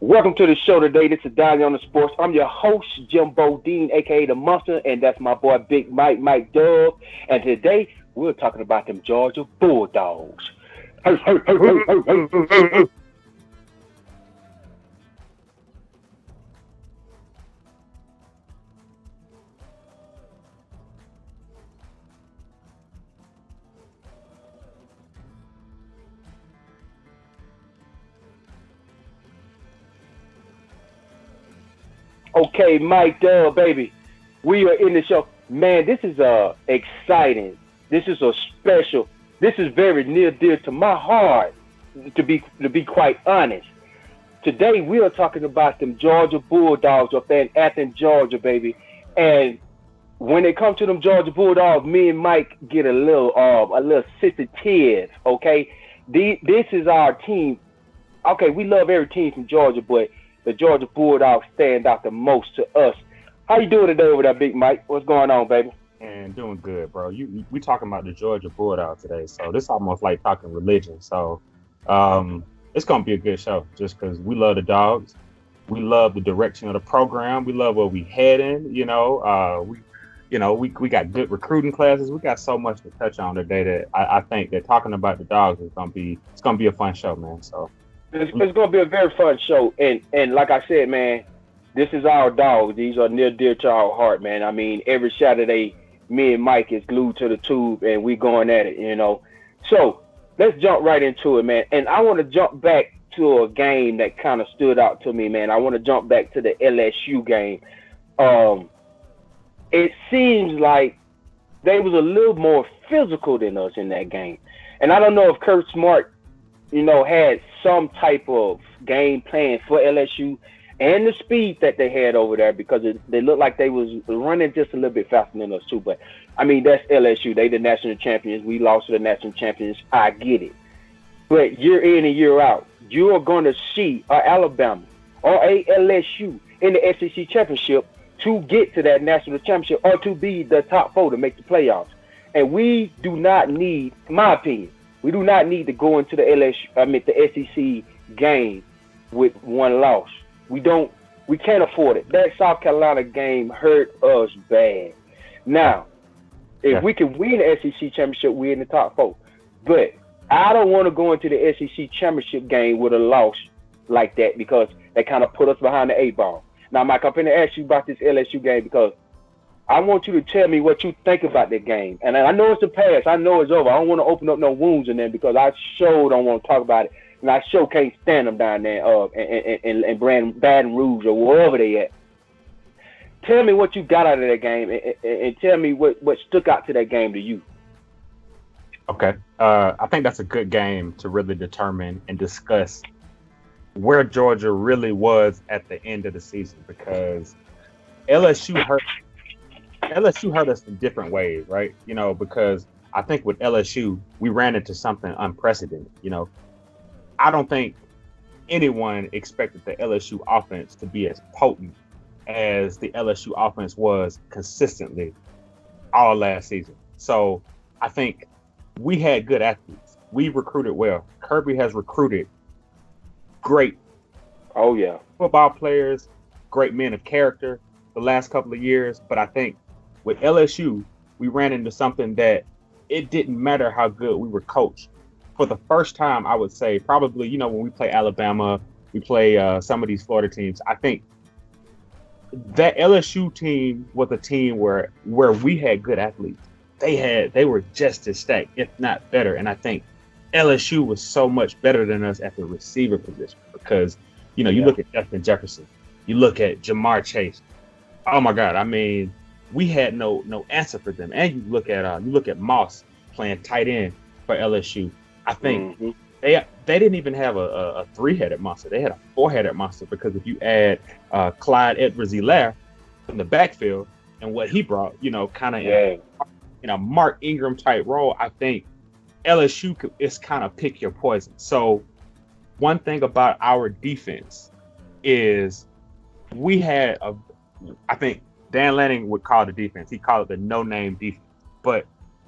Welcome to the show today. This is DownYounderSports. I'm your host, Jimbo Dean, aka the Monster, and that's my boy Big Mike.W. And today we're talking about them Georgia Bulldogs. Hey, hey, hey, hey, hey, hey, hey, hey. Okay, Mike.W, baby. We are in the show. Man, this is exciting. This is a special. This is very near dear to my heart, to be quite honest. Today we are talking about them Georgia Bulldogs up there in Athens, Georgia, baby. And when it comes to them Georgia Bulldogs, me and Mike get a little sensitive. Okay, this is our team. Okay, we love every team from Georgia, but the Georgia Bulldogs stand out the most to us. How you doing today over there, Big Mike? What's going on, baby? And doing good, bro. We talking about the Georgia Bulldogs today, so this almost like talking religion. So, it's gonna be a good show, just because we love the dogs, we love the direction of the program, we love where we heading. We got good recruiting classes. We got so much to touch on today that I think that talking about the dogs it's gonna be a fun show, man. So It's going to be a very fun show, and like I said, man, this is our dogs. These are near dear to our heart, man. I mean, every Saturday, me and Mike is glued to the tube, and we going at it. So let's jump right into it, man. And I want to jump back to a game that kind of stood out to me, man. I want to jump back to the LSU game. It seems like they was a little more physical than us in that game, and I don't know if Kirby Smart had some type of game plan for LSU and the speed that they had over there, because they looked like they was running just a little bit faster than us too. But I mean, that's LSU. They the national champions. We lost to the national champions. I get it. But year in and year out, you are going to see a Alabama or a LSU in the SEC championship to get to that national championship or to be the top four to make the playoffs. And we do not need, in my opinion, we do not need to go into the SEC game with one loss. We can't afford it. That South Carolina game hurt us bad. Now, if we can win the SEC championship, we're in the top four. But I don't want to go into the SEC championship game with a loss like that, because that kind of put us behind the eight ball. Now, Mike, I'm going to ask you about this LSU game, because I want you to tell me what you think about that game. And I know it's the past. I know it's over. I don't want to open up no wounds in there, because I sure don't want to talk about it. And I sure can't stand them down there in Baton Rouge or wherever they at. Tell me what you got out of that game, and tell me what stuck out to that game to you. okay, I think that's a good game to really determine and discuss where Georgia really was at the end of the season, because LSU hurt us in different ways, right? Because I think with LSU, we ran into something unprecedented. I don't think anyone expected the LSU offense to be as potent as the LSU offense was consistently all last season. So I think we had good athletes. We recruited well. Kirby has recruited great football players, great men of character the last couple of years. But I think with LSU, we ran into something that it didn't matter how good we were coached. For the first time, I would say, probably, when we play Alabama, we play some of these Florida teams, I think that LSU team was a team where we had good athletes. They were just as stacked, if not better. And I think LSU was so much better than us at the receiver position, because, you look at Justin Jefferson, you look at Jamar Chase. Oh my God. I mean, we had no answer for them. And you look at Moss playing tight end for LSU. I think they didn't even have a three-headed monster. They had a four-headed monster, because if you add Clyde Edwards-Helaire in the backfield and what he brought, kind of in a Mark Ingram type role, I think LSU is kind of pick your poison. So one thing about our defense is I think Dan Lanning would call the defense, he called it the no-name defense. But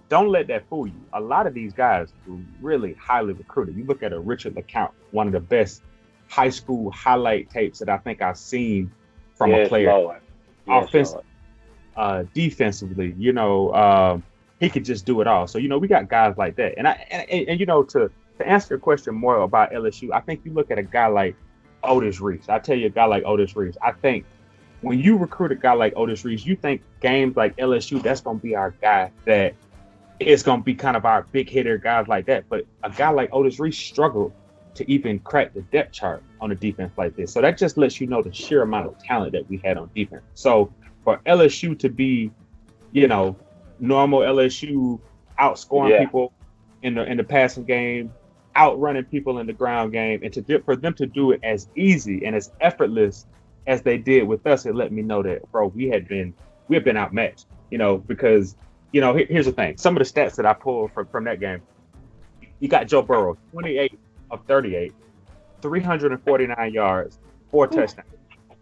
don't let that fool you. A lot of these guys were really highly recruited. You look at a Richard LeCount, one of the best high school highlight tapes that I think I've seen from a Yes, player. Lord. Yes, Offense, Lord. defensively, he could just do it all. So, we got guys like that. And to answer your question more about LSU, I think you look at a guy like Otis Reese. I tell you, a guy like Otis Reese, I think when you recruit a guy like Otis Reese, you think games like LSU, that's going to be our guy, that it's going to be kind of our big hitter, guys like that. But a guy like Otis Reese struggled to even crack the depth chart on a defense like this. So that just lets you know the sheer amount of talent that we had on defense. So for LSU to be, normal LSU outscoring people in the passing game, outrunning people in the ground game, and for them to do it as easy and as effortless as they did with us, it let me know that, bro, we had been outmatched. Because here's the thing: some of the stats that I pulled from that game, you got Joe Burrow, 28 of 38, 349 yards, 4 touchdowns.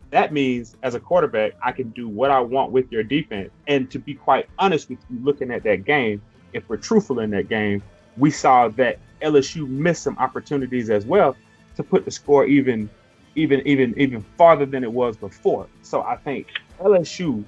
That means as a quarterback, I can do what I want with your defense. And to be quite honest with you, looking at that game, if we're truthful in that game, we saw that LSU missed some opportunities as well to put the score even farther than it was before. So I think LSU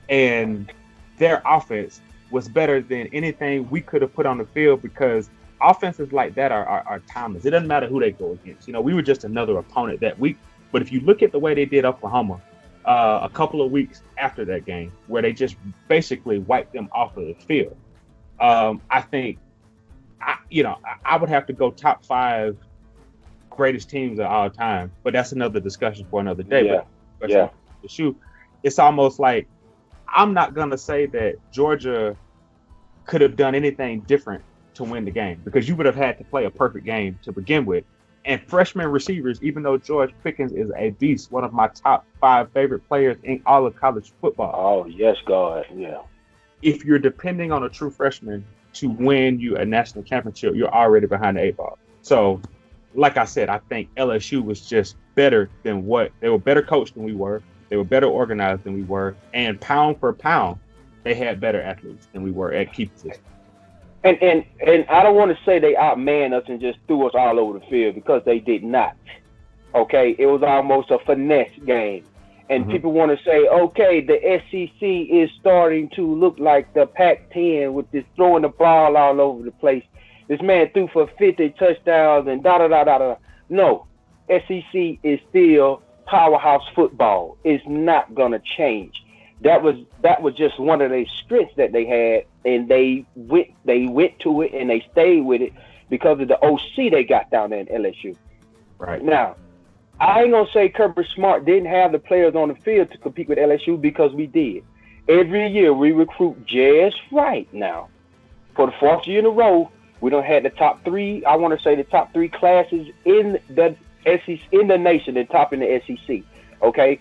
and their offense was better than anything we could have put on the field, because offenses like that are timeless. It doesn't matter who they go against. We were just another opponent that week. But if you look at the way they did Oklahoma a couple of weeks after that game, where they just basically wiped them off of the field, I think, I would have to go top 5 greatest teams of all time. But that's another discussion for another day. Yeah. It's almost like I'm not going to say that Georgia could have done anything different to win the game, because you would have had to play a perfect game to begin with. And freshman receivers, even though George Pickens is a beast, one of my top 5 favorite players in all of college football. Oh, yes, God, yeah. If you're depending on a true freshman to win you a national championship, you're already behind the 8 ball. So, like I said, I think LSU was just better than they were better coached than we were. They were better organized than we were. And pound for pound, they had better athletes than we were at key positions. And I don't want to say they outmanned us and just threw us all over the field, because they did not. Okay, it was almost a finesse game. And people want to say, okay, the SEC is starting to look like the Pac-10 with this throwing the ball all over the place. This man threw for 50 touchdowns and da-da-da-da-da. No, SEC is still powerhouse football. It's not going to change. That was just one of their strengths that they had, and they went to it and they stayed with it because of the OC they got down there in LSU. Right. Now, I ain't gonna say Kirby Smart didn't have the players on the field to compete with LSU, because we did. Every year we recruit just right. Now, for the 4th year in a row, we don't have the top 3. I want to say the top 3 classes in the SEC, in the nation, and top in the SEC. Okay.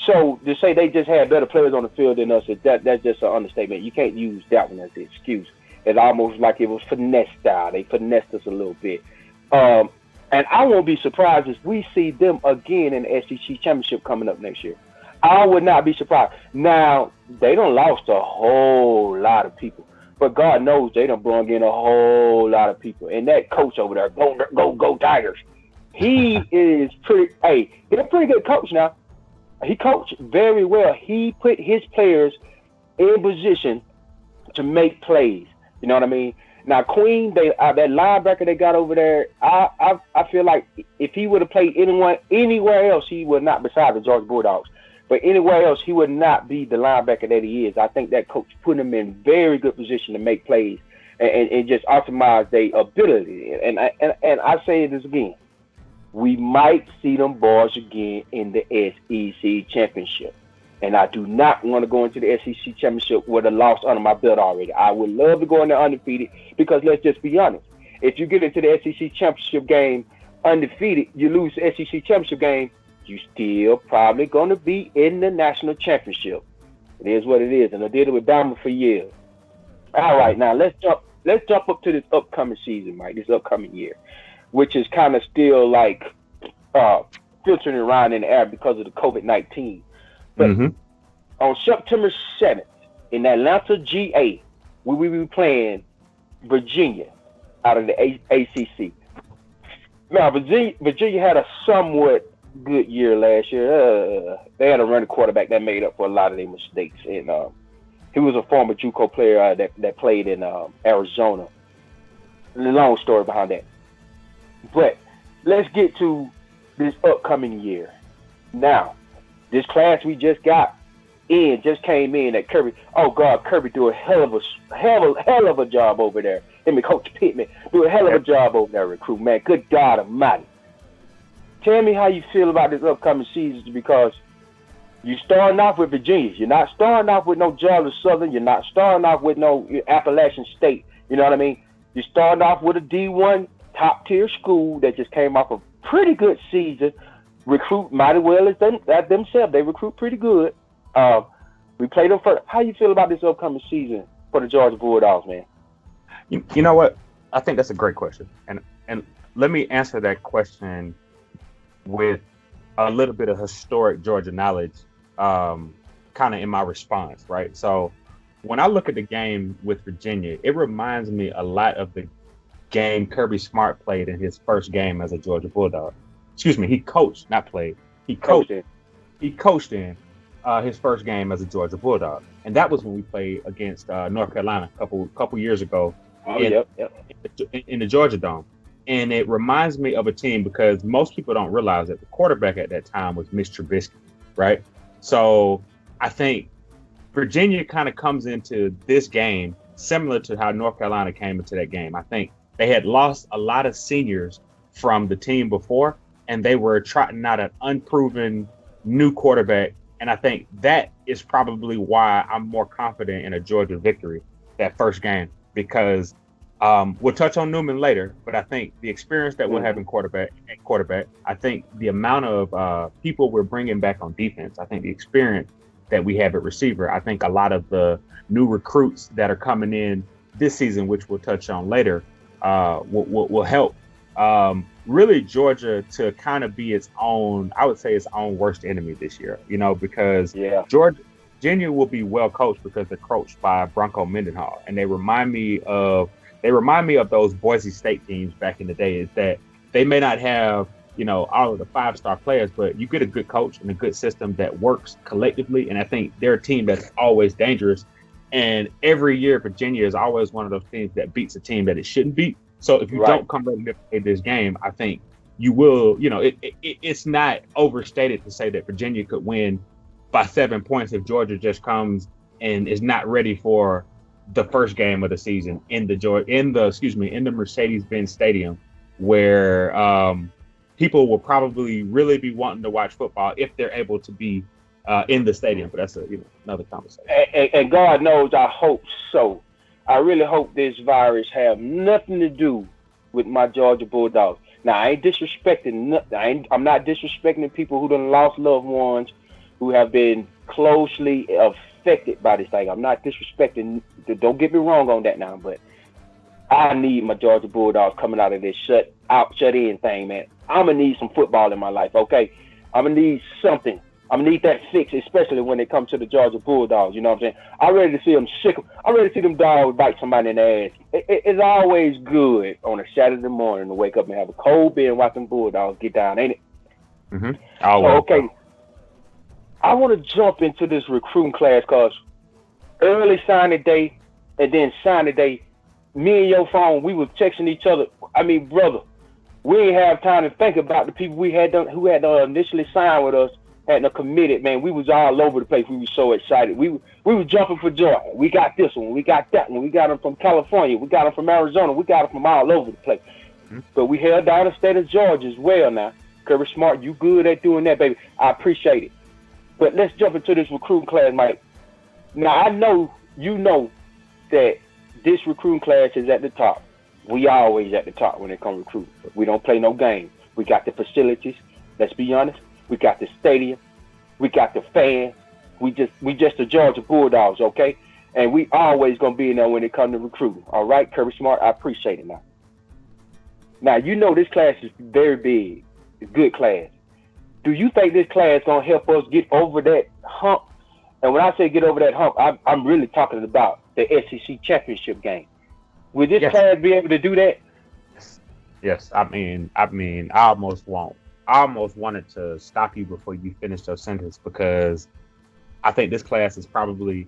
So to say they just had better players on the field than us, that's just an understatement. You can't use that one as an excuse. It's almost like it was finesse style. They finessed us a little bit. And I won't be surprised if we see them again in the SEC championship coming up next year. I would not be surprised. Now, they done lost a whole lot of people, but God knows they done brought in a whole lot of people. And that coach over there, go Tigers. He is he's a pretty good coach now. He coached very well. He put his players in position to make plays. You know what I mean? Now, Queen, that linebacker they got over there, I feel like if he would have played anywhere else, he would not, besides the Georgia Bulldogs, but anywhere else, he would not be the linebacker that he is. I think that coach put him in very good position to make plays and just optimize their ability. And I say this again. We might see them boys again in the SEC championship. And I do not want to go into the SEC championship with a loss under my belt already. I would love to go in there undefeated, because let's just be honest. If you get into the SEC championship game undefeated, you lose the SEC championship game, you still probably going to be in the national championship. It is what it is. And I did it with Bama for years. All right, now let's jump up to this upcoming season, Mike, this upcoming year, which is kind of still like filtering around in the air because of the COVID-19. But on September 7th in Atlanta, GA, we will be playing Virginia out of the ACC. Now, Virginia had a somewhat good year last year. They had a running quarterback that made up for a lot of their mistakes, and he was a former JUCO player that played in Arizona. The long story behind that. But let's get to this upcoming year. Now, this class we just came in at Kirby. Oh God, Kirby do a hell of a job over there. Him and Coach Pittman do a hell of a job over there recruit, man. Good God Almighty. Tell me how you feel about this upcoming season, because you're starting off with Virginia. You're not starting off with no Georgia Southern. You're not starting off with no Appalachian State. You know what I mean? You're starting off with a D1 top tier school that just came off a pretty good season. Recruit mighty well as themselves. They recruit pretty good. We played them first. How you feel about this upcoming season for the Georgia Bulldogs, man? You know what? I think that's a great question, and let me answer that question with a little bit of historic Georgia knowledge, kind of in my response, right? So when I look at the game with Virginia, it reminds me a lot of the game Kirby Smart played in his first game as a Georgia Bulldog. Excuse me, he coached, not played. He coached in his first game as a Georgia Bulldog, and that was when we played against North Carolina a couple years ago in the Georgia Dome. And it reminds me of a team, because most people don't realize that the quarterback at that time was Mitch Trubisky, right? So I think Virginia kind of comes into this game similar to how North Carolina came into that game. I think they had lost a lot of seniors from the team before, and they were trotting out an unproven new quarterback. And I think that is probably why I'm more confident in a Georgia victory that first game, because we'll touch on Newman later, but I think the experience that we'll have in quarterback, I think the amount of people we're bringing back on defense, I think the experience that we have at receiver, I think a lot of the new recruits that are coming in this season, which we'll touch on later, will help really Georgia to kind of be its own, I would say its own worst enemy this year, because Virginia will be well coached because they're coached by Bronco Mendenhall, and they remind me of those Boise State teams back in the day. Is that they may not have, all of the 5-star players, but you get a good coach and a good system that works collectively. And I think they're a team that's always dangerous. And every year, Virginia is always one of those teams that beats a team that it shouldn't beat. So if you don't come ready to play this game, I think you will, it's not overstated to say that Virginia could win by 7 points if Georgia just comes and is not ready for the first game of the season in the Mercedes-Benz Stadium, where people will probably really be wanting to watch football if they're able to be in the stadium. But that's another conversation. And God knows, I hope so. I really hope this virus have nothing to do with my Georgia Bulldogs. Now, I ain't disrespecting. I'm not disrespecting people who done lost loved ones, who have been closely affected by this thing. I'm not disrespecting. Don't get me wrong on that now, but I need my Georgia Bulldogs coming out of this shut in thing, man. I'm gonna need some football in my life, okay? I'm gonna need something. I'm gonna need that fix, especially when it comes to the Georgia Bulldogs. You know what I'm saying? I'm ready to see them sick. I'm ready to see them dogs bite somebody in the ass. It's always good on a Saturday morning to wake up and have a cold beer and watch them Bulldogs get down, ain't it? Mm-hmm. So, okay. I want to jump into this recruiting class because early signing day and then signing day, me and your phone, we were texting each other. I mean, brother, we ain't have time to think about the people we had done, who had initially signed with us, hadn't committed. Man, we was all over the place. We were so excited. We were jumping for joy. We got this one. We got that one. We got them from California. We got them from Arizona. We got them from all over the place. Mm-hmm. But we held down the state of Georgia as well now. Kirby Smart, you good at doing that, baby. I appreciate it. But let's jump into this recruiting class, Mike. Now, I know you know that this recruiting class is at the top. We always at the top when it comes to recruiting. We don't play no games. We got the facilities. Let's be honest. We got the stadium. We got the fans. We just the Georgia Bulldogs, okay? And we always going to be in there when it comes to recruiting. All right, Kirby Smart, I appreciate it now. Now, you know this class is very big. It's a good class. Do you think this class going to help us get over that hump? And when I say get over that hump, I'm really talking about the SEC championship game. Will this class be able to do that? Yes, I almost wanted to stop you before you finished your sentence because I think this class is probably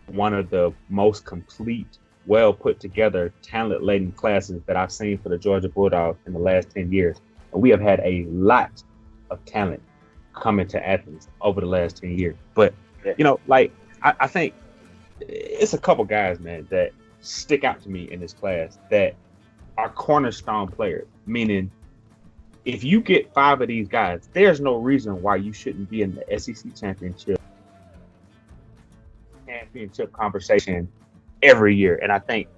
one of the most complete, well put together, talent laden classes that I've seen for the Georgia Bulldogs in the last 10 years. And we have had a lot of talent coming to Athens over the last 10 years. But, Yeah. like, I think it's a couple guys, man, that stick out to me in this class that are cornerstone players, meaning if you get 5 of these guys, there's no reason why you shouldn't be in the SEC championship conversation every year. And I think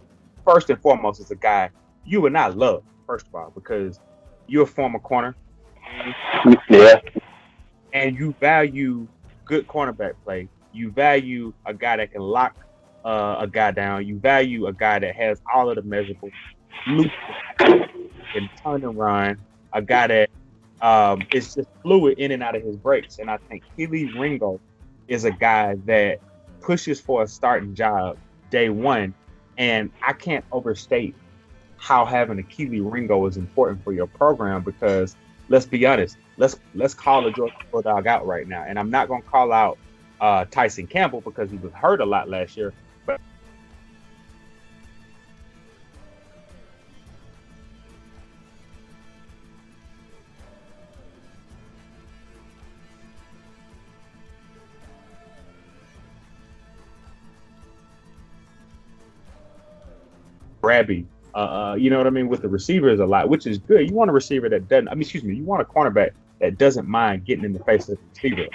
first and foremost is a guy you would not love, first of all, because you're a former corner. Yeah. And you value good cornerback play. You value a guy that can lock a guy down. You value a guy that has all of the measurables, loose and turn and run. A guy that is just fluid in and out of his breaks. And I think Kelee Ringo is a guy that pushes for a starting job day one. And I can't overstate how having a Kelee Ringo is important for your program because let's be honest, let's call the Georgia Bulldog out right now. And I'm not going to call out Tyson Campbell because he was hurt a lot last year. But Brabby, you know what I mean, with the receivers a lot, which is good. You want a receiver that doesn't, you want a cornerback that doesn't mind getting in the face of the receiver.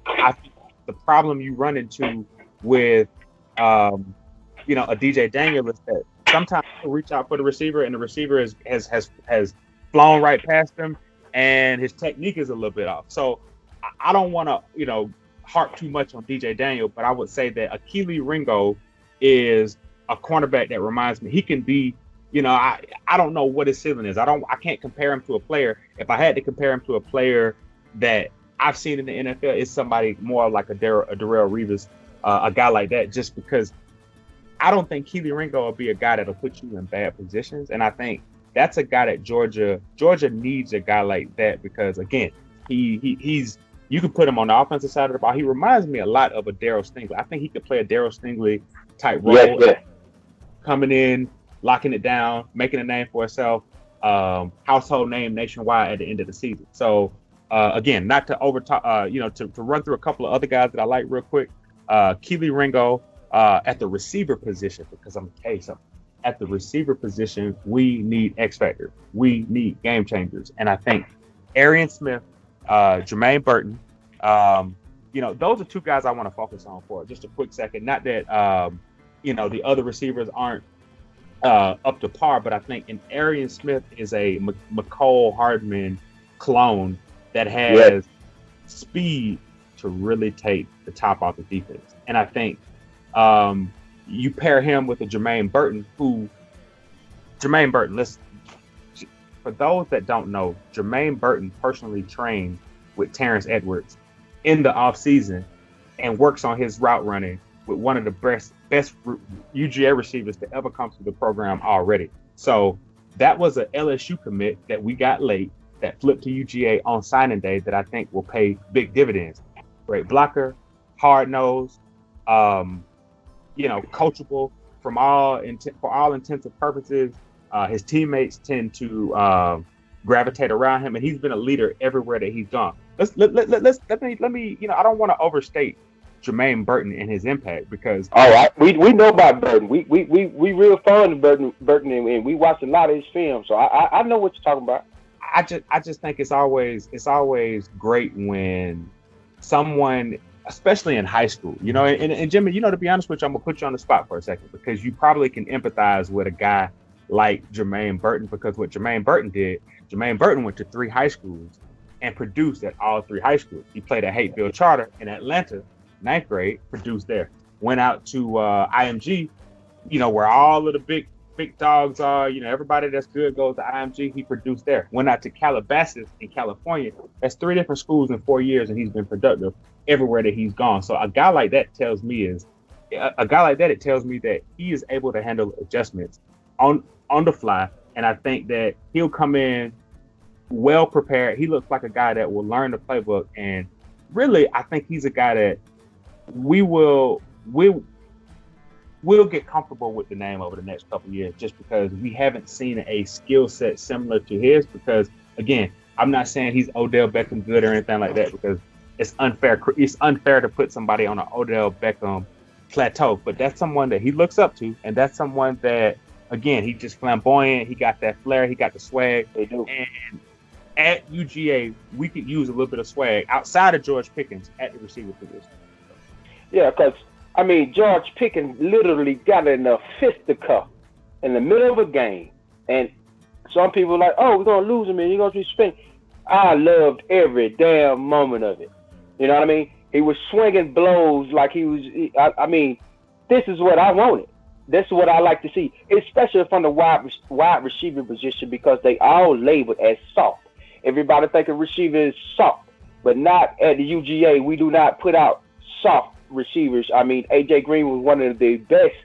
I think the problem you run into with, a DJ Daniel is that sometimes he'll reach out for the receiver and the receiver has flown right past him and his technique is a little bit off. So I don't want to, harp too much on DJ Daniel, but I would say that Kelee Ringo is a cornerback that reminds me he can be, I don't know what his ceiling is. I can't compare him to a player. If I had to compare him to a player that I've seen in the NFL, it's somebody more like a Darrelle Revis, a guy like that, just because I don't think Kelee Ringo will be a guy that'll put you in bad positions. And I think that's a guy that Georgia needs a guy like that because again, he's you can put him on the offensive side of the ball. He reminds me a lot of a Darryl Stingley. I think he could play a Darryl Stingley type role. Yeah. Coming in, locking it down, making a name for himself, household name nationwide at the end of the season. So again, not to overtalk, to run through a couple of other guys that I like real quick. Kelee Ringo at the receiver position, because I'm gonna tell you something. At the receiver position, we need X factor. We need game changers, and I think Arian Smith, Jermaine Burton, those are two guys I want to focus on for just a quick second. Not that the other receivers aren't up to par, but I think an Arian Smith is a McCole Hardman clone that has speed to really take the top off the defense. And I think you pair him with a Jermaine Burton, for those that don't know, Jermaine Burton personally trained with Terrence Edwards in the offseason and works on his route running with one of the best UGA receivers to ever come through the program already. So that was an LSU commit that we got late that flipped to UGA on signing day that I think will pay big dividends. Great blocker, hard nosed, coachable for all intents and purposes. His teammates tend to gravitate around him, and he's been a leader everywhere that he's gone. Let me I don't want to overstate Jermaine Burton and his impact because we know about Burton. We real fond of Burton and we watch a lot of his films. So I know what you're talking about. I just think it's always great when someone, especially in high school, and Jimmy, to be honest with you, I'm gonna put you on the spot for a second because you probably can empathize with a guy like Jermaine Burton because what Jermaine Burton went to 3 high schools and produced at all 3 high schools. He played at Hateville Charter in Atlanta, 9th grade, produced there. Went out to IMG, where all of the big dogs are, everybody that's good goes to IMG. He produced there. Went out to Calabasas in California. That's 3 different schools in 4 years, and he's been productive everywhere that he's gone. So a guy like that tells me that he is able to handle adjustments on the fly. And I think that he'll come in well prepared. He looks like a guy that will learn the playbook. And really, I think he's a guy that we'll get comfortable with the name over the next couple of years, just because we haven't seen a skill set similar to his. Because again, I'm not saying he's Odell Beckham good or anything like that, because it's unfair. It's unfair to put somebody on an Odell Beckham plateau, but that's someone that he looks up to, and that's someone that, again, he's just flamboyant. He got that flair. He got the swag. They do. And at UGA, we could use a little bit of swag outside of George Pickens at the receiver position. Yeah, because, I mean, George Pickens literally got in a fisticuff in the middle of a game. And some people are like, oh, we're going to lose him and you're going to be spinning. I loved every damn moment of it. You know what I mean? He was swinging blows like he was, I mean, this is what I wanted. This is what I like to see, especially from the wide receiver position, because they all labeled as soft. Everybody think a receiver is soft, but not at the UGA. We do not put out soft receivers. I mean, A.J. Green was one of the best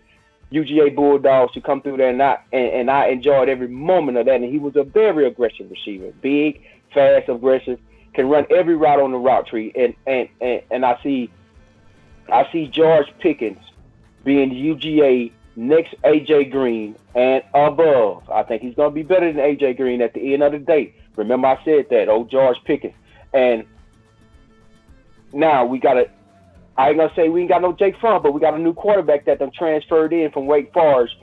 UGA Bulldogs to come through there, and I enjoyed every moment of that. And he was a very aggressive receiver, big, fast, aggressive, can run every route on the route tree. And I see George Pickens being the UGA next A.J. Green and above. I think he's going to be better than A.J. Green at the end of the day. Remember I said that, George Pickens. And now we got I ain't going to say we ain't got no Jake Fromm, but we got a new quarterback that done transferred in from Wake Forest.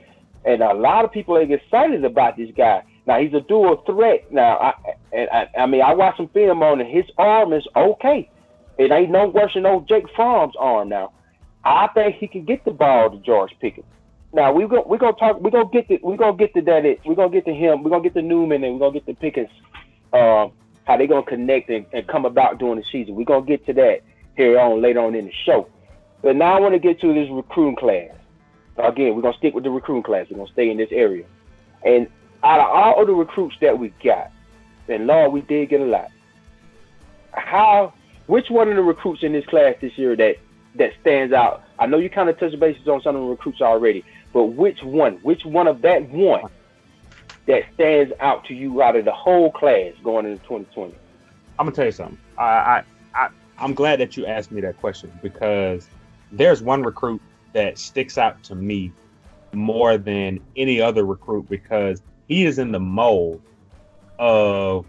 And a lot of people are excited about this guy. Now, he's a dual threat. Now, I mean, I watched some film on it. His arm is okay. It ain't no worse than old Jake Fromm's arm now. I think he can get the ball to George Pickens. Now we're gonna get to that. We're gonna get to him. We're gonna get to Newman, and we're gonna get to Pickens. How they gonna connect and come about during the season. We're gonna get to that later on in the show. But now I want to get to this recruiting class. Again, we're gonna stick with the recruiting class. We're gonna stay in this area. And out of all of the recruits that we got, and Lord, we did get a lot. Which one of the recruits in this class this year that stands out? I know you kind of touched bases on some of the recruits already, but which one of that one that stands out to you out of the whole class going into 2020? I'm gonna tell you something. I'm glad that you asked me that question, because there's one recruit that sticks out to me more than any other recruit, because he is in the mold of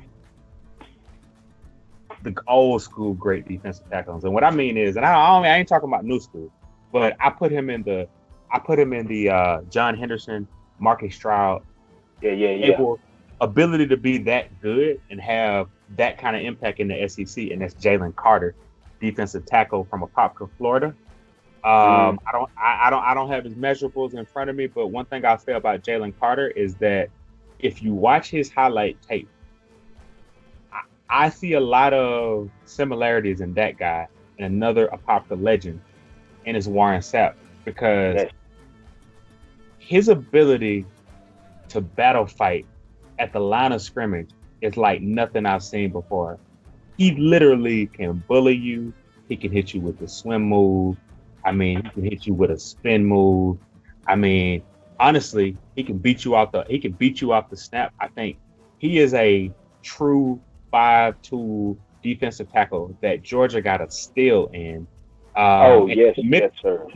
the old school great defensive tackles. And what I mean is, and I ain't talking about new school, but I put him in the John Henderson, Marcus Stroud, ability to be that good and have that kind of impact in the SEC, and that's Jalen Carter, defensive tackle from Apopka, Florida. I don't have his measurables in front of me, but one thing I'll say about Jalen Carter is that if you watch his highlight tape, I see a lot of similarities in that guy and another Apopka legend, and it's Warren Sapp, because his ability to battle fight at the line of scrimmage is like nothing I've seen before. He literally can bully you. He can hit you with the swim move. I mean, he can hit you with a spin move. I mean, honestly, he can beat you off the snap. I think he is a true 5-tool defensive tackle that Georgia got a steal in. Yes, sir.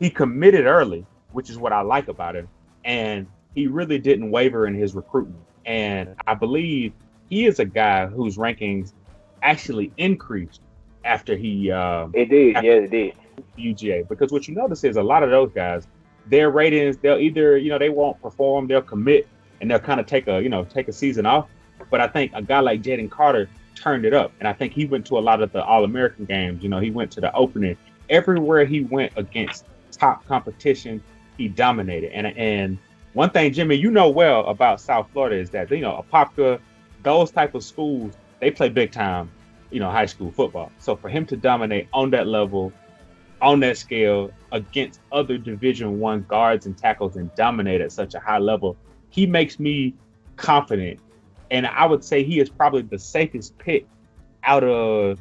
He committed early, which is what I like about him, and he really didn't waver in his recruitment. And I believe he is a guy whose rankings actually increased after he. It did. UGA, because what you notice is a lot of those guys, their ratings, they'll either they won't perform, they'll commit, and they'll kind of take a season off. But I think a guy like Jalen Carter turned it up, and I think he went to a lot of the All-American games. He went to the opening. Everywhere he went against top competition, he dominated. And one thing, Jimmy, well about South Florida is that Apopka, those type of schools, they play big time, high school football. So for him to dominate on that level, on that scale, against other Division I guards and tackles and dominate at such a high level, he makes me confident. And I would say he is probably the safest pick out of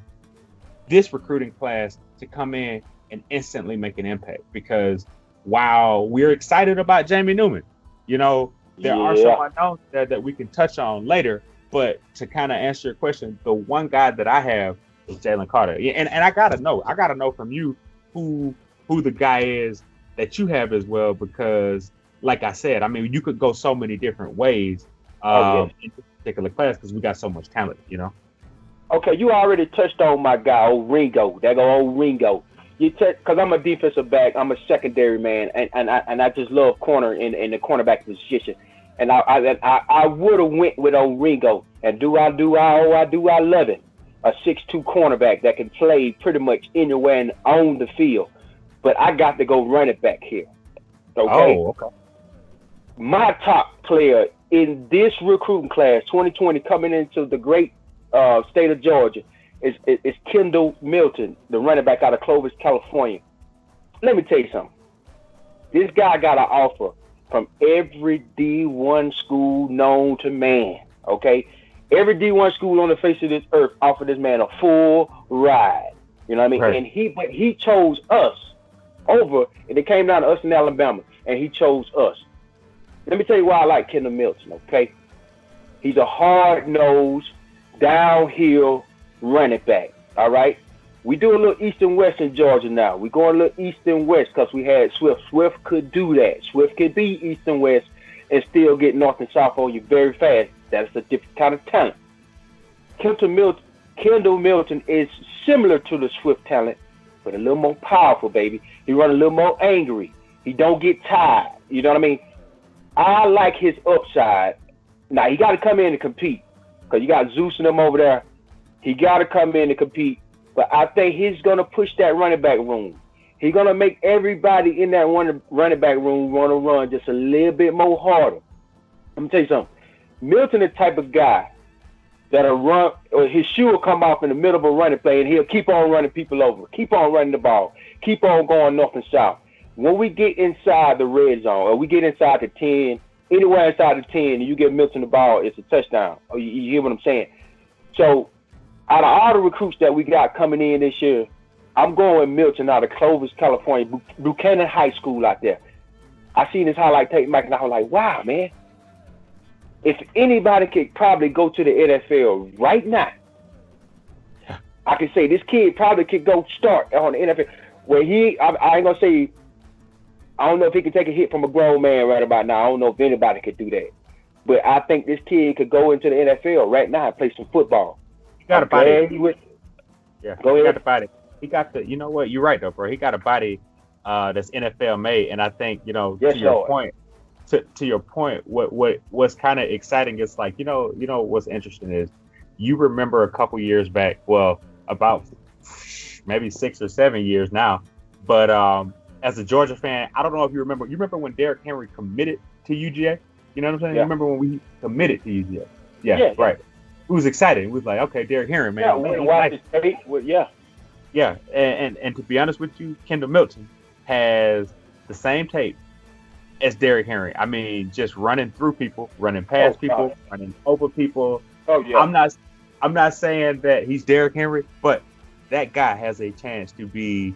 this recruiting class to come in and instantly make an impact. Because while we're excited about Jamie Newman, There are some unknowns there that we can touch on later. But to kind of answer your question, the one guy that I have is Jalen Carter. Yeah, and I gotta know from you who the guy is that you have as well, because like I said, I mean, you could go so many different ways in this particular class because we got so much talent, you know. Okay, you already touched on my guy, old Ringo. That go old Ringo. Because I'm a defensive back, I'm a secondary man, and I just love corner in the cornerback position. And I would have went with old Ringo. And I love it. A 6'2" cornerback that can play pretty much anywhere and on the field. But I got to go running back here. Okay? Oh, okay. My top player in this recruiting class, 2020, coming into the great state of Georgia, is Kendall Milton, the running back out of Clovis, California. Let me tell you something. This guy got an offer from every D1 school known to man, okay? Every D1 school on the face of this earth offered this man a full ride. You know what I mean? Right. And he chose us over, and it came down to us in Alabama, and he chose us. Let me tell you why I like Kendall Milton, okay? He's a hard-nosed, downhill running back, all right? We do a little east and west in Georgia now. We going a little east and west because we had Swift. Swift could do that. Swift could be east and west and still get north and south on you very fast. That's a different kind of talent. Kendall Milton is similar to the Swift talent, but a little more powerful, baby. He run a little more angry. He don't get tired. You know what I mean? I like his upside. Now, he got to come in and compete because you got Zeus and them over there. He got to come in and compete. But I think he's going to push that running back room. He's going to make everybody in that running back room want to run just a little bit more harder. Let me tell you something. Milton is the type of guy that'll run, or his shoe will come off in the middle of a running play, and he'll keep on running people over, keep on running the ball, keep on going north and south. When we get inside the red zone, or we get inside the 10, anywhere inside the 10, and you give Milton the ball, it's a touchdown. Or you hear what I'm saying? So, out of all the recruits that we got coming in this year, I'm going with Milton out of Clovis, California, Buchanan High School out there. I seen his highlight tape, Mike, and I was like, wow, man. If anybody could probably go to the NFL right now, I can say this kid probably could go start on the NFL. Where I ain't going to say, I don't know if he can take a hit from a grown man right about now. I don't know if anybody could do that. But I think this kid could go into the NFL right now and play some football. He got a body. Yeah, go ahead. He got the body. He got the. You know what? You're right though, bro. He got a body that's NFL made, and I think yes, to your point. To your point, what's kind of exciting is like you know what's interesting is you remember a couple years back, well about maybe 6 or 7 years now, but as a Georgia fan, I don't know if you remember. You remember when Derrick Henry committed to UGA? You know what I'm saying? Yeah. You remember when we committed to UGA? Yeah, right. We was excited. We was like, okay, Derrick Henry, man. Yeah, and to be honest with you, Kendall Milton has the same tape as Derrick Henry. I mean, just running through people, running past people, running over people. Oh yeah. I'm not saying that he's Derrick Henry, but that guy has a chance to be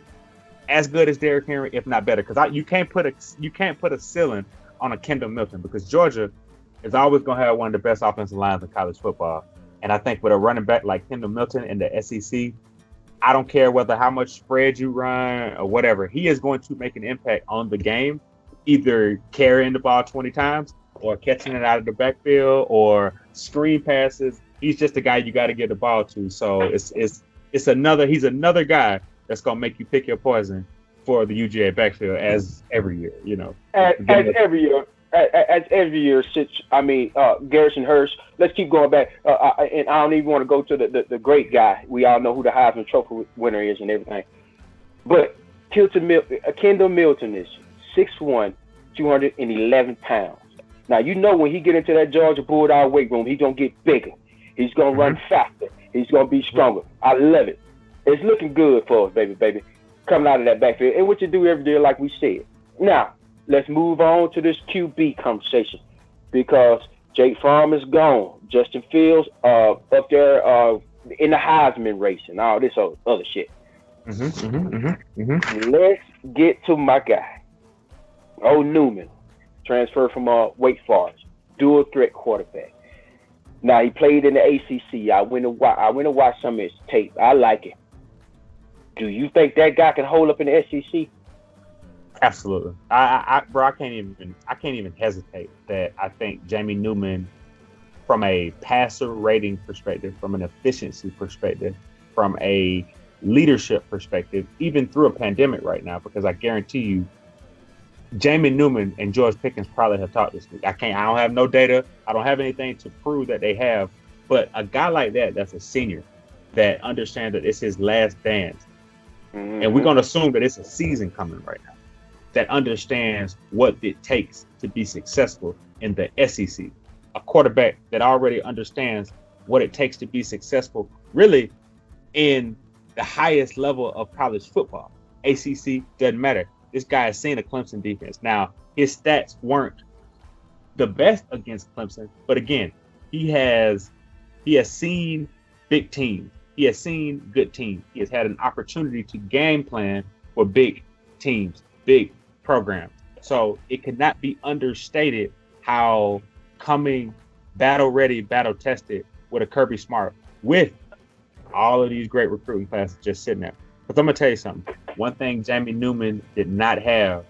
as good as Derrick Henry, if not better. Because you can't put a ceiling on a Kendall Milton because Georgia is always going to have one of the best offensive lines in college football. And I think with a running back like Kendall Milton in the SEC, I don't care how much spread you run or whatever, he is going to make an impact on the game, either carrying the ball 20 times or catching it out of the backfield or screen passes. He's just the guy you got to get the ball to. So he's another guy that's going to make you pick your poison for the UGA backfield as every year, As every year, Garrison Hurst. Let's keep going back. And I don't even want to go to the great guy. We all know who the Heisman Trophy winner is and everything. But Kendall Milton is 6'1", 211 pounds. Now, when he get into that Georgia Bulldog weight room, he's going to get bigger. He's going to run faster. He's going to be stronger. I love it. It's looking good for us, baby. Coming out of that backfield. And what you do every day, like we said. Now, let's move on to this QB conversation because Jake Fromm is gone. Justin Fields up there in the Heisman race and all this other shit. Let's get to my guy. Newman, transferred from Wake Forest. dual threat quarterback. Now he played in the ACC. I went and watched some of his tape. I like it. Do you think that guy can hold up in the SEC? Absolutely. Bro, I can't even hesitate that I think Jamie Newman, from a passer rating perspective, from an efficiency perspective, from a leadership perspective, even through a pandemic right now, because I guarantee you, Jamie Newman and George Pickens probably have talked this week. I don't have no data. I don't have anything to prove that they have. But a guy like that's a senior that understands that it's his last dance. Mm-hmm. And we're going to assume that it's a season coming right now, that understands what it takes to be successful in the SEC. A quarterback that already understands what it takes to be successful really in the highest level of college football. ACC, doesn't matter. This guy has seen a Clemson defense. Now, his stats weren't the best against Clemson, but again, he has seen big teams. He has seen good teams. He has had an opportunity to game plan for big teams, big programs. So it cannot be understated how coming battle ready, battle tested with a Kirby Smart, with all of these great recruiting classes just sitting there. Because I'm going to tell you something. One thing Jamie Newman did not have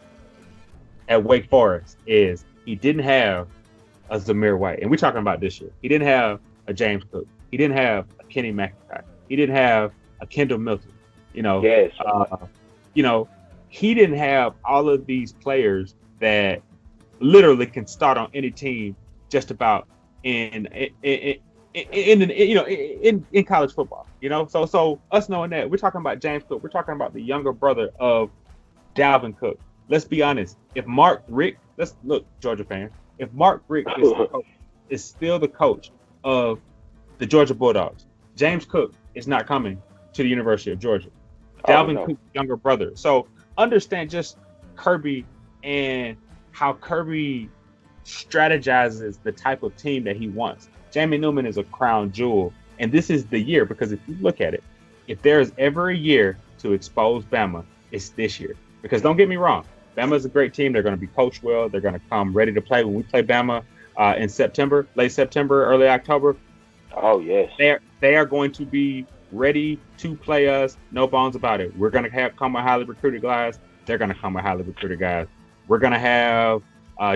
at Wake Forest is he didn't have a Zamir White. And we're talking about this year. He didn't have a James Cook. He didn't have a Kenny McIntyre. He didn't have a Kendall Milton. Yes. He didn't have all of these players that literally can start on any team just about in college football, So us knowing that, we're talking about James Cook, we're talking about the younger brother of Dalvin Cook. Let's be honest. If Mark Richt, let's look, Georgia fans, if Mark Richt is still the coach of the Georgia Bulldogs, James Cook is not coming to the University of Georgia. Dalvin Cook's younger brother. So understand just Kirby and how Kirby strategizes the type of team that he wants. Jamie Newman is a crown jewel, and this is the year, because if you look at it, if there is ever a year to expose Bama, it's this year. Because don't get me wrong, Bama is a great team. They're going to be coached well. They're going to come ready to play. When we play Bama in September, late September, early October, oh yes, they are going to be ready to play us. No bones about it. We're going to come with highly recruited guys. They're going to come with highly recruited guys. We're going to have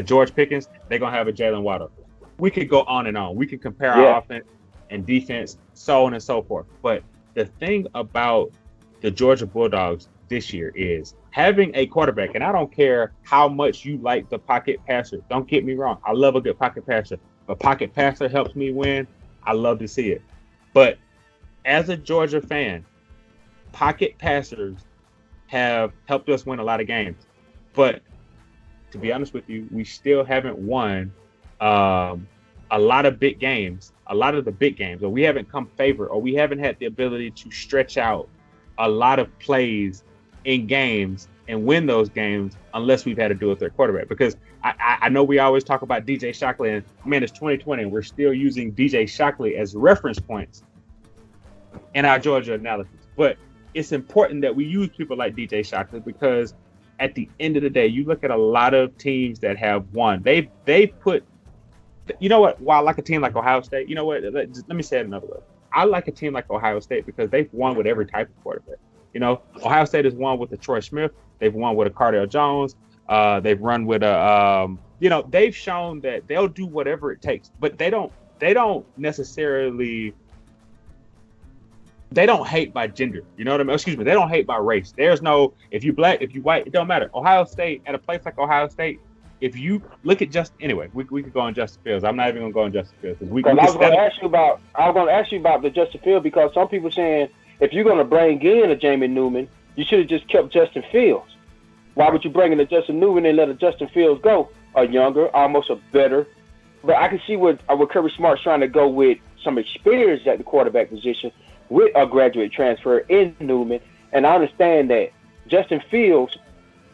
George Pickens. They're going to have a Jalen Waddle. We could go on and on. We could compare our offense and defense, so on and so forth. But the thing about the Georgia Bulldogs this year is having a quarterback, and I don't care how much you like the pocket passer. Don't get me wrong. I love a good pocket passer. If a pocket passer helps me win, I love to see it. But as a Georgia fan, pocket passers have helped us win a lot of games. But to be honest with you, we still haven't won a lot of big games, a lot of the big games, or we haven't come favor, or we haven't had the ability to stretch out a lot of plays in games and win those games unless we've had to do it with their quarterback. Because I know we always talk about DJ Shockley, and man, it's 2020 and we're still using DJ Shockley as reference points in our Georgia analysis. But it's important that we use people like DJ Shockley, because at the end of the day, you look at a lot of teams that have won. They've put, you know what, while I like a team like Ohio State, you know what, let me say it another way. I like a team like Ohio State because they've won with every type of quarterback. Ohio State has won with a Troy Smith. They've won with a Cardale Jones. They've run with a, they've shown that they'll do whatever it takes, but they don't necessarily, they don't hate by gender. You know what I mean? Excuse me. They don't hate by race. There's no, if you black, if you white, it don't matter. Ohio State, at a place like Ohio State, if you look at we could go on Justin Fields. I'm not even going to go on Justin Fields. I was going to ask you about the Justin Fields, because some people saying if you're going to bring in a Jamie Newman, you should have just kept Justin Fields. Why would you bring in a Justin Newman and let a Justin Fields go? A younger, almost a better. But I can see what Kirby Smart's trying to go with some experience at the quarterback position with a graduate transfer in Newman. And I understand that Justin Fields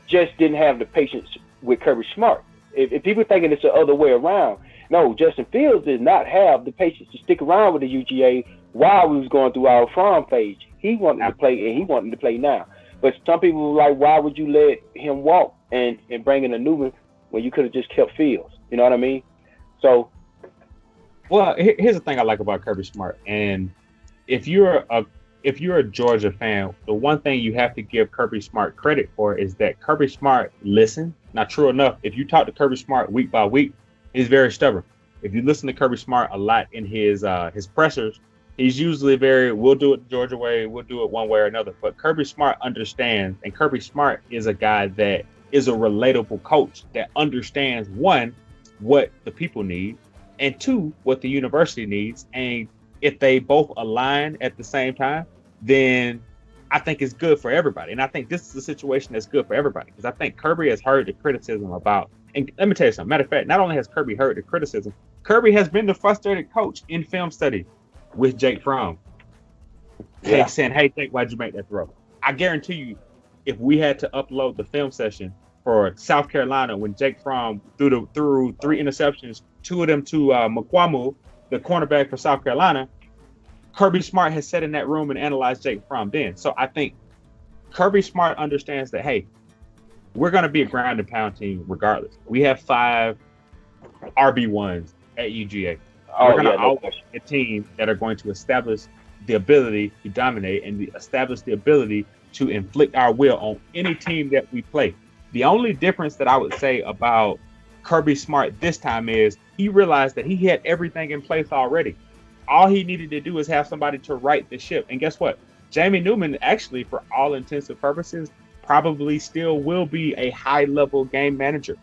just didn't have the patience with Kirby Smart. If people thinking it's the other way around, no, Justin Fields did not have the patience to stick around with the UGA while we was going through our farm phase. He wanted to play, and he wanted to play now. But some people were like, why would you let him walk and bring in a Newman when you could have just kept Fields? You know what I mean? So, Well, here's the thing I like about Kirby Smart, and if you're a Georgia fan, the one thing you have to give Kirby Smart credit for is that Kirby Smart listens. Now, true enough, if you talk to Kirby Smart week by week, he's very stubborn. If you listen to Kirby Smart a lot in his pressers, he's usually we'll do it the Georgia way, we'll do it one way or another. But Kirby Smart understands, and Kirby Smart is a guy that is a relatable coach that understands, one, what the people need, and two, what the university needs. And if they both align at the same time, then I think it's good for everybody. And I think this is a situation that's good for everybody, because I think Kirby has heard the criticism about, and let me tell you something. Matter of fact, not only has Kirby heard the criticism, Kirby has been the frustrated coach in film study with Jake Fromm. Yeah. Saying, hey, Jake, why'd you make that throw? I guarantee you, if we had to upload the film session for South Carolina when Jake Fromm threw 3 interceptions, 2 of them to Mukwamu, the cornerback for South Carolina, Kirby Smart has sat in that room and analyzed Jake Fromm then. So I think Kirby Smart understands that, hey, we're going to be a ground and pound team regardless. We have 5 RB1s at UGA. We're going to always be a team that are going to establish the ability to dominate and establish the ability to inflict our will on any team that we play. The only difference that I would say about Kirby Smart this time is he realized that he had everything in place already. All he needed to do is have somebody to right the ship. And guess what? Jamie Newman, actually, for all intents and purposes, probably still will be a high-level game manager.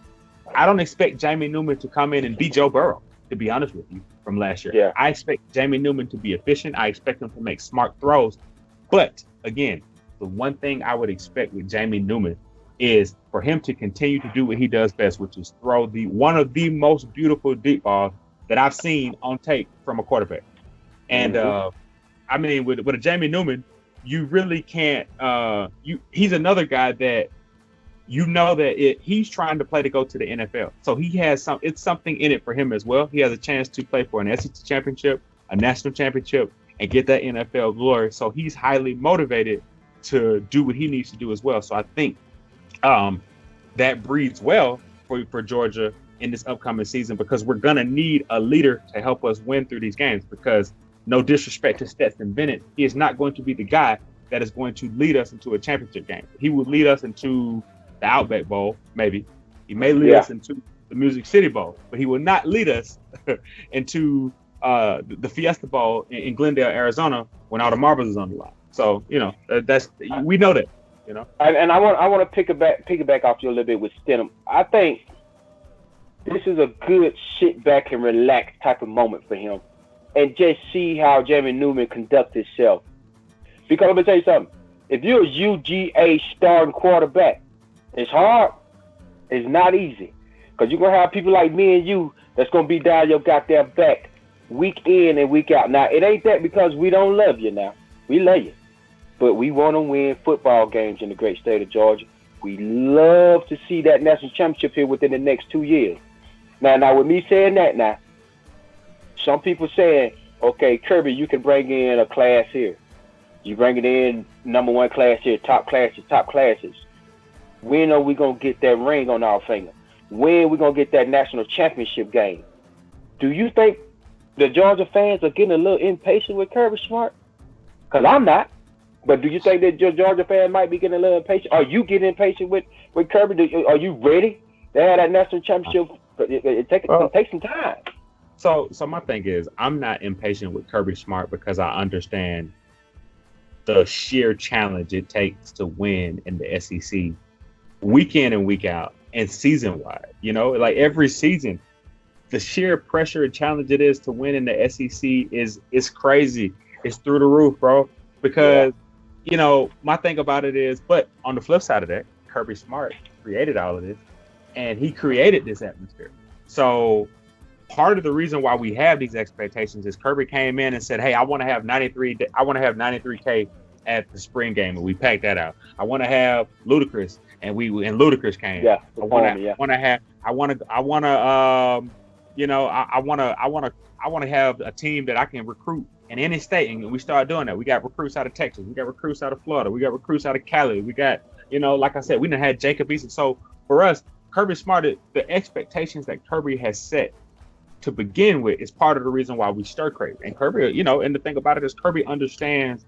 I don't expect Jamie Newman to come in and be Joe Burrow, to be honest with you, from last year. Yeah. I expect Jamie Newman to be efficient. I expect him to make smart throws. But, again, the one thing I would expect with Jamie Newman is for him to continue to do what he does best, which is throw one of the most beautiful deep balls that I've seen on tape from a quarterback. And I mean, with a Jamie Newman, you really can't. He's another guy that he's trying to play to go to the NFL. So he has it's something in it for him as well. He has a chance to play for an SEC championship, a national championship, and get that NFL glory. So he's highly motivated to do what he needs to do as well. So I think that breeds well for Georgia in this upcoming season, because we're going to need a leader to help us win through these games. Because no disrespect to Stetson Bennett, he is not going to be the guy that is going to lead us into a championship game. He will lead us into the Outback Bowl, maybe. He may lead us into the Music City Bowl, but he will not lead us into the Fiesta Bowl in Glendale, Arizona, when all the marbles is on the line. So, we know that, And I want to piggyback off you a little bit with Stidham. I think this is a good sit back and relax type of moment for him, and just see how Jamie Newman conducts himself. Because let me tell you something. If you're a UGA starting quarterback, it's hard. It's not easy. Because you're going to have people like me and you that's going to be down your goddamn back week in and week out. Now, it ain't that because we don't love you now. We love you. But we want to win football games in the great state of Georgia. We love to see that national championship here within the next 2 years. Now, with me saying that now, some people saying, okay, Kirby, you can bring in a class here. You bring it in number 1 class here, top classes. When are we going to get that ring on our finger? When are we going to get that national championship game? Do you think the Georgia fans are getting a little impatient with Kirby Smart? Because I'm not. But do you think that your Georgia fan might be getting a little impatient? Are you getting impatient with Kirby? Are you ready to have that national championship? It takes some time. So my thing is, I'm not impatient with Kirby Smart because I understand the sheer challenge it takes to win in the SEC week in and week out and season-wide. Like every season, the sheer pressure and challenge it is to win in the SEC is crazy. It's through the roof, bro. Because, my thing about it is, but on the flip side of that, Kirby Smart created all of this, and he created this atmosphere. So part of the reason why we have these expectations is Kirby came in and said, hey, I want to have 93K at the spring game, and we packed that out. I want to have Ludacris, and Ludacris came. Yeah. I want to have a team that I can recruit in any state, and we start doing that. We got recruits out of Texas, we got recruits out of Florida, we got recruits out of Cali, we got, like I said, we done had Jacob Eason. So for us, Kirby Smart, the expectations that Kirby has set to begin with is part of the reason why we stir crazy. And Kirby, and the thing about it is Kirby understands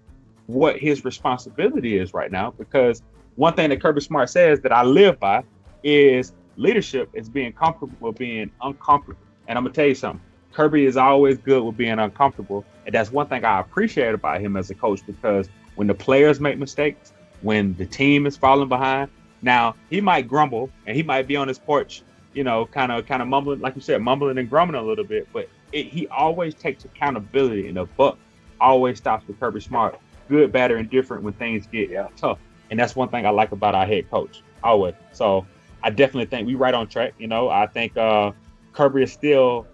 what his responsibility is right now, because one thing that Kirby Smart says that I live by is leadership is being comfortable with being uncomfortable. And I'm going to tell you something. Kirby is always good with being uncomfortable. And that's one thing I appreciate about him as a coach, because when the players make mistakes, when the team is falling behind, now he might grumble and he might be on his porch, kind of mumbling, like you said, mumbling and grumbling a little bit, but he always takes accountability, and the buck always stops with Kirby Smart, good, bad, or indifferent when things get tough. And that's one thing I like about our head coach, always. So I definitely think we're right on track. I think Kirby is still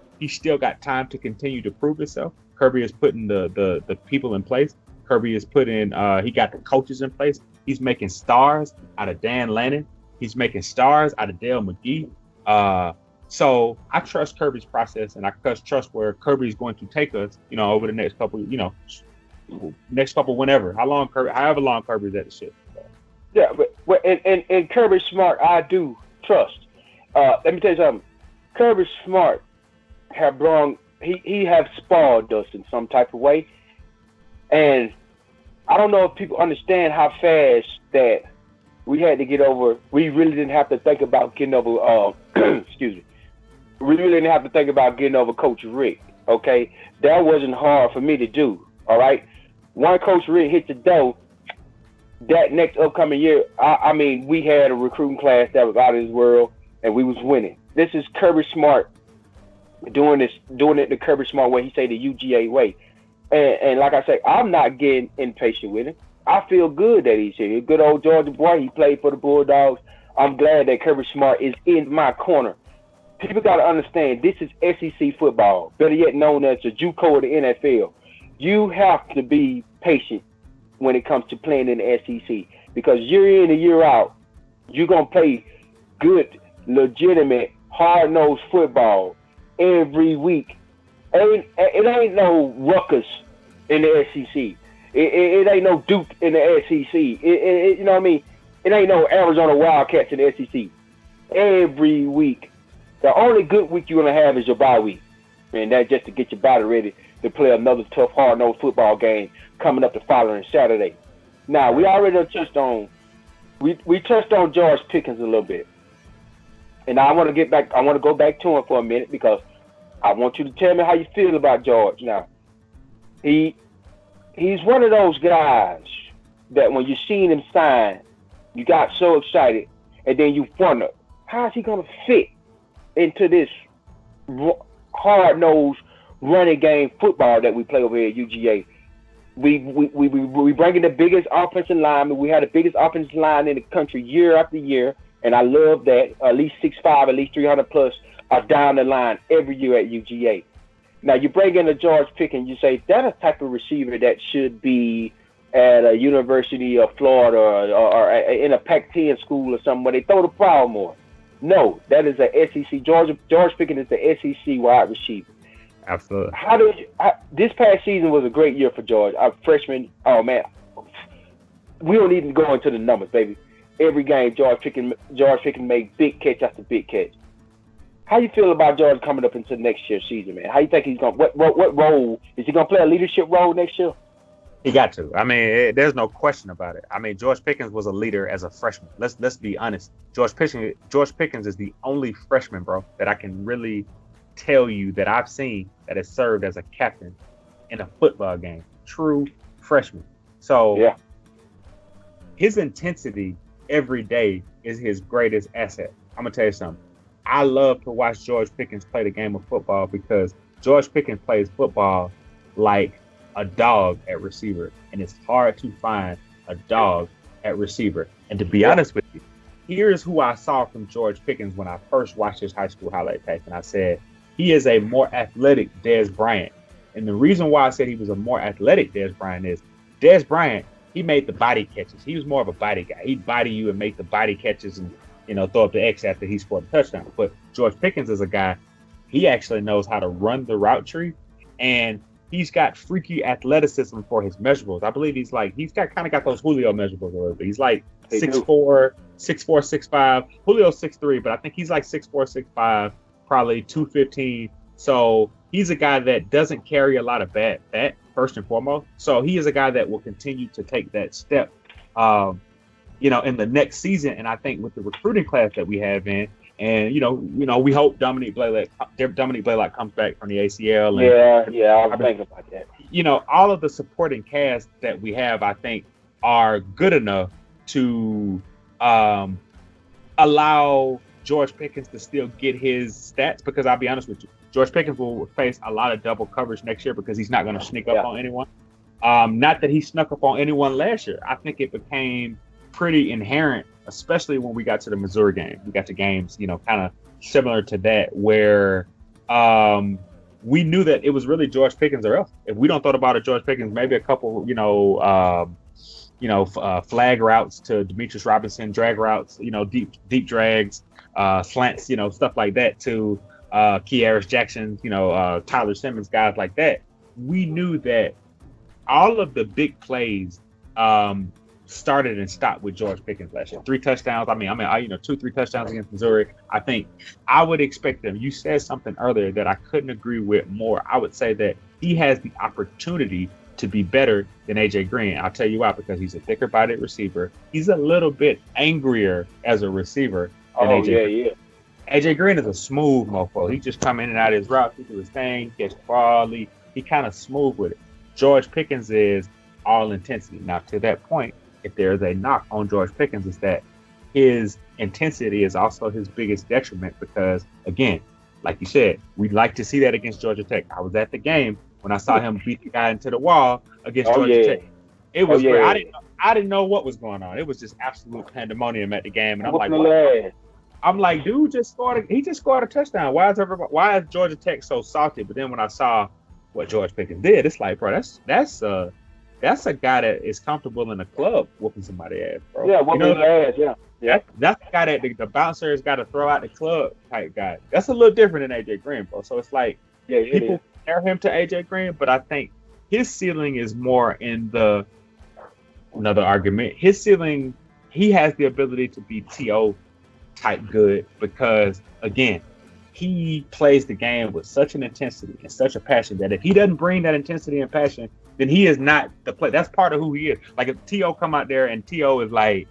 got time to continue to prove himself. Kirby is putting the people in place. Kirby is putting, he got the coaches in place. He's making stars out of Dan Lannon. He's making stars out of Dale McGee. So I trust Kirby's process, and I trust where Kirby's going to take us, over the next couple, whenever, however long Kirby's at the ship. Yeah, but and Kirby Smart, I do trust. Let me tell you something. Kirby Smart he have spoiled us in some type of way, and I don't know if people understand how fast that we had to get over. We really didn't have to think about getting over. Excuse me. We really didn't have to think about getting over Coach Rick. Okay, that wasn't hard for me to do. All right, once Coach Rick hit the door, that next upcoming year, I mean, we had a recruiting class that was out of this world, and we was winning. This is Kirby Smart doing it the Kirby Smart way. He say the UGA way. And like I say, I'm not getting impatient with him. I feel good that he's here. Good old Georgia boy. He played for the Bulldogs. I'm glad that Kirby Smart is in my corner. People got to understand, this is SEC football, better yet known as the JUCO of the NFL. You have to be patient when it comes to playing in the SEC, because year in and year out, you're going to play good, legitimate, hard-nosed football every week. It ain't no Rutgers in the SEC. It ain't no Duke in the SEC. You know what I mean? It ain't no Arizona Wildcats in the SEC. Every week. The only good week you're going to have is your bye week. And that's just to get your body ready to play another tough, hard-nosed football game coming up the following Saturday. Now, we already touched on George Pickens a little bit. And I want to go back to him for a minute, because I want you to tell me how you feel about George. Now, he's one of those guys that when you seen him sign, you got so excited, and then you wonder, how is he going to fit into this hard-nosed running game football that we play over here at UGA? We bringing the biggest offensive line. We had the biggest offensive line in the country year after year, and I love that. At least 6'5", at least 300 plus are down the line every year at UGA. Now you bring in a George Pickens, you say that's a type of receiver that should be at a University of Florida or in a Pac-10 school or something where they throw the ball more. No, that is a SEC. George Pickens is the SEC wide receiver. Absolutely. This past season was a great year for George. Our freshman, oh man, we don't even go into the numbers, baby. Every game, George Pickens made big catch after big catch. How you feel about George coming up into next year's season, man? How you think he's going? What role is he going to play? A leadership role next year? He got to. I mean, there's no question about it. I mean, George Pickens was a leader as a freshman. Let's be honest. George Pickens is the only freshman, bro, that I can really tell you that I've seen that has served as a captain in a football game. True freshman. So yeah, his intensity every day is his greatest asset. I'm gonna tell you something. I love to watch George Pickens play the game of football, because George Pickens plays football like a dog at receiver, and it's hard to find a dog at receiver. And to be honest with you, here's who I saw from George Pickens when I first watched his high school highlight tape, and I said, he is a more athletic Dez Bryant. And the reason why I said he was a more athletic Dez Bryant is Dez Bryant, he made the body catches. He was more of a body guy. He'd body you and make the body catches and, throw up the X after he scored a touchdown. But George Pickens is a guy, he actually knows how to run the route tree, and he's got freaky athleticism for his measurables. I believe he's got those Julio measurables a little bit. He's like 6'4", 6'5". Julio's 6'3", but I think he's like 6'4", 6'5", probably 215, So he's a guy that doesn't carry a lot of bad first and foremost. So he is a guy that will continue to take that step, in the next season. And I think with the recruiting class that we have in, and we hope Dominique Blaylock comes back from the ACL. And, I was thinking about that. All of the supporting cast that we have, I think, are good enough to allow George Pickens to still get his stats. Because I'll be honest with you, George Pickens will face a lot of double coverage next year because he's not going to sneak up on anyone. Not that he snuck up on anyone last year. I think it became pretty inherent, especially when we got to the Missouri game. We got to games, kind of similar to that, where we knew that it was really George Pickens or else. If we don't thought about it, George Pickens, maybe a couple, flag routes to Demetrius Robinson, drag routes, deep drags, slants, stuff like that to Kearis Jackson, Tyler Simmons, guys like that. We knew that all of the big plays started and stopped with George Pickens last year. 3 touchdowns. 2-3 touchdowns against Missouri. I think I would expect them. You said something earlier that I couldn't agree with more. I would say that he has the opportunity to be better than AJ Green. I'll tell you why, because he's a thicker bodied receiver. He's a little bit angrier as a receiver than AJ Green. AJ Green is a smooth mofo. He just come in and out of his route, he do his thing, catch the ball, he kind of smooth with it. George Pickens is all intensity. Now, to that point, if there's a knock on George Pickens, is that his intensity is also his biggest detriment because, again, like you said, we'd like to see that against Georgia Tech. I was at the game when I saw him beat the guy into the wall against Georgia Tech. It was great. I didn't know what was going on. It was just absolute pandemonium at the game, and I'm like, what? I'm like, dude just scored. He just scored a touchdown. Why is Georgia Tech so salty? But then when I saw what George Pickens did, it's like, bro, that's a guy that is comfortable in a club whooping somebody's ass, bro. Yeah, whooping ass. Yeah. That's the guy that the bouncer has got to throw out the club type guy. That's a little different than AJ Green, bro. So it's like people compare him to AJ Green, but I think his ceiling is more in another argument. His ceiling, he has the ability to be TO type good because, again, he plays the game with such an intensity and such a passion that if he doesn't bring that intensity and passion, then he is not the play. That's part of who he is. Like if T.O. come out there and T.O. is like,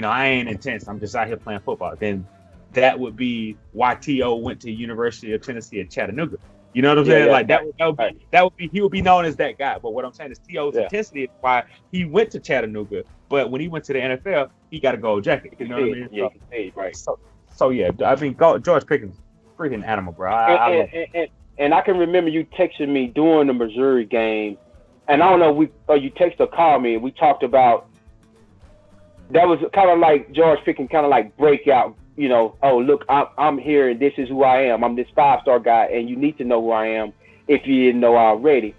I ain't intense, I'm just out here playing football, then that would be why T.O. went to University of Tennessee at Chattanooga. You know what I'm saying? Yeah, like that would be he would be known as that guy. But what I'm saying is T.O.'s intensity is why he went to Chattanooga. But when he went to the NFL, he got a gold jacket. You know what I mean? Yeah, right. So yeah, I mean, George Pickens, freaking animal, bro. And I can remember you texting me during the Missouri game, and I don't know, you texted or called me, and we talked about that was kind of like George Pickens, kind of like breakout. Oh look, I'm here, and this is who I am. I'm this 5-star guy, and you need to know who I am if you didn't know already.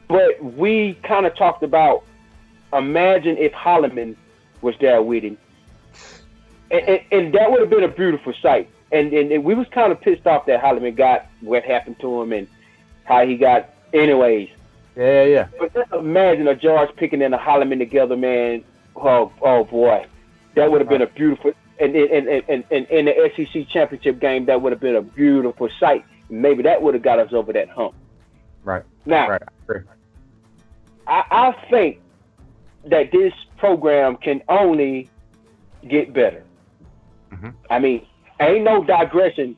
But we kind of talked about, imagine if Holloman was there with him. And that would have been a beautiful sight. And we was kind of pissed off that Holloman got what happened to him and how he got anyways. Yeah. But just imagine a George Pickens and a Holloman together, man. Oh boy. That would have been a beautiful and in the SEC championship game, that would have been a beautiful sight. Maybe that would have got us over that hump. Right. Now, I think that this program can only get better. Mm-hmm. I mean, ain't no digression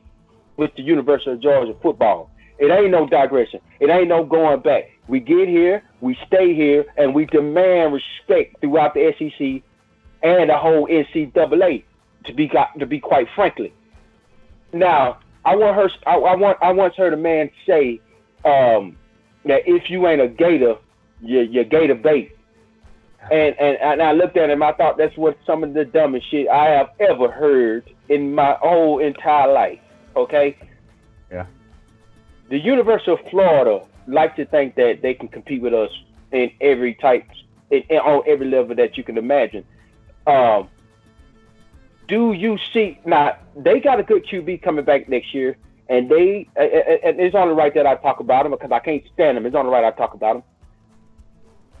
with the University of Georgia football. It ain't no digression. It ain't no going back. We get here, we stay here, and we demand respect throughout the SEC and the whole NCAA. To be quite frankly. Now, I once heard a man say that if you ain't a Gator, you're Gator bait. And I looked at him, I thought that's what some of the dumbest shit I have ever heard in my whole entire life. Okay? Yeah. The University of Florida like to think that they can compete with us in every type, on every level that you can imagine. Do you see now? They got a good QB coming back next year, and and it's only right that I talk about them because I can't stand them. It's only right I talk about them.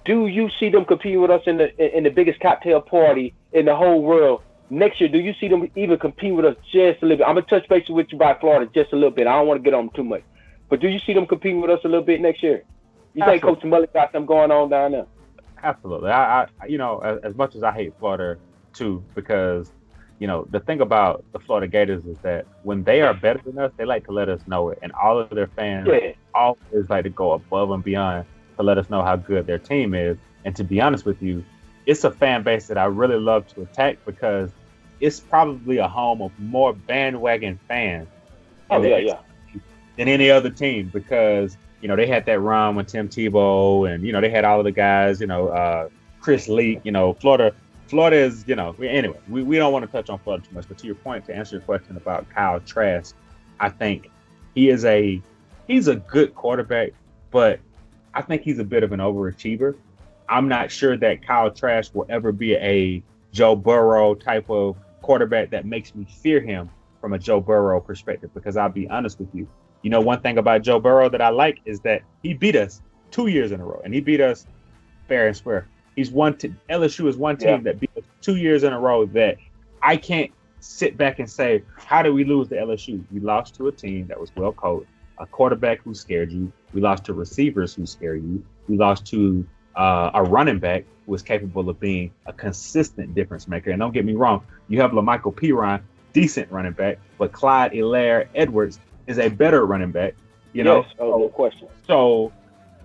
Do you see them competing with us in the biggest cocktail party in the whole world next year? Do you see them even compete with us just a little bit? I'm gonna touch base with you about Florida just a little bit. I don't want to get on them too much. But do you see them competing with us a little bit next year? You think Absolutely. Coach Mullen got something going on down there? Absolutely. I as much as I hate Florida too, because the thing about the Florida Gators is that when they are better than us, they like to let us know it, and all of their fans Yeah. always like to go above and beyond to let us know how good their team is. And to be honest with you, it's a fan base that I really love to attack because it's probably a home of more bandwagon fans Oh, yeah. than any other team because they had that run with Tim Tebow and they had all of the guys, Chris Leak, Florida is, anyway, we don't want to touch on Florida too much, but to your point, to answer your question about Kyle Trask, I think he's a good quarterback, but I think he's a bit of an overachiever. I'm not sure that Kyle Trask will ever be a Joe Burrow type of quarterback that makes me fear him from a Joe Burrow perspective, because I'll be honest with you. One thing about Joe Burrow that I like is that he beat us 2 years in a row, and he beat us fair and square. LSU is one team that beat us 2 years in a row that I can't sit back and say, how did we lose to LSU? We lost to a team that was well coached, a quarterback who scared you. We lost to receivers who scared you. We lost to a running back who was capable of being a consistent difference maker. And don't get me wrong, you have LaMichael Piron, decent running back, but Clyde Edwards is a better running back. Yes, no question. So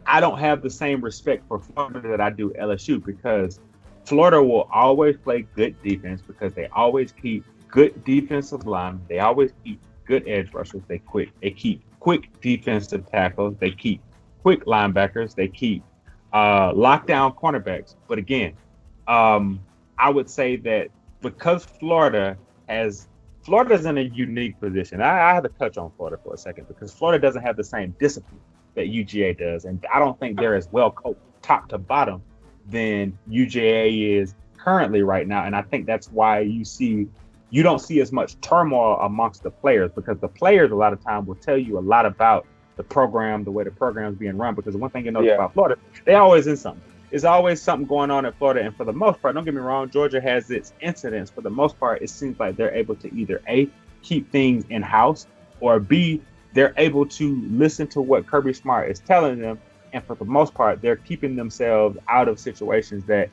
I don't have the same respect for Florida that I do LSU, because Florida will always play good defense because they always keep good defensive line. They always keep good edge rushers. They keep quick defensive tackles. They keep quick linebackers. They keep lockdown cornerbacks. But again, I would say that because Florida's in a unique position. I have to touch on Florida for a second because Florida doesn't have the same discipline that UGA does. And I don't think they're as well coached top to bottom than UGA is currently right now. And I think that's why you don't see as much turmoil amongst the players, because the players a lot of time will tell you a lot about the program, the way the program is being run. Because the one thing you know about Florida, they always in something. There's always something going on in Florida. And for the most part, don't get me wrong, Georgia has its incidents. For the most part, it seems like they're able to either A, keep things in-house, or B, they're able to listen to what Kirby Smart is telling them. And for the most part, they're keeping themselves out of situations that,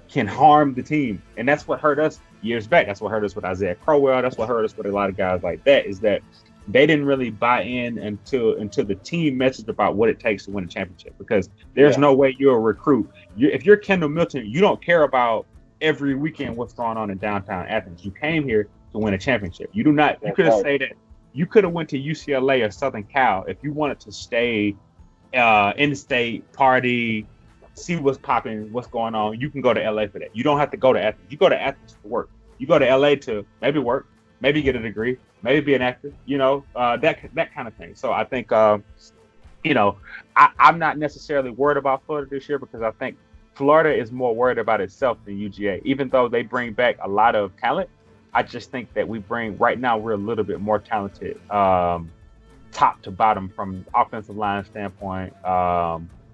can harm the team. And that's what hurt us years back. That's what hurt us with Isaiah Crowell. That's what hurt us with a lot of guys like that, is that they didn't really buy in into the team message about what it takes to win a championship, because there's no way you're a recruit. If you're Kendall Milton, you don't care about every weekend what's going on in downtown Athens. You came here to win a championship. You do not. You could have said that you could have went to UCLA or Southern Cal if you wanted to stay in the state, party, see what's popping, what's going on. You can go to LA for that. You don't have to go to Athens. You go to Athens for work. You go to LA to maybe work, maybe get a degree, maybe be an actor, that kind of thing. So I think, I'm not necessarily worried about Florida this year, because I think Florida is more worried about itself than UGA. Even though they bring back a lot of talent, I just think that right now we're a little bit more talented, top to bottom from offensive line standpoint.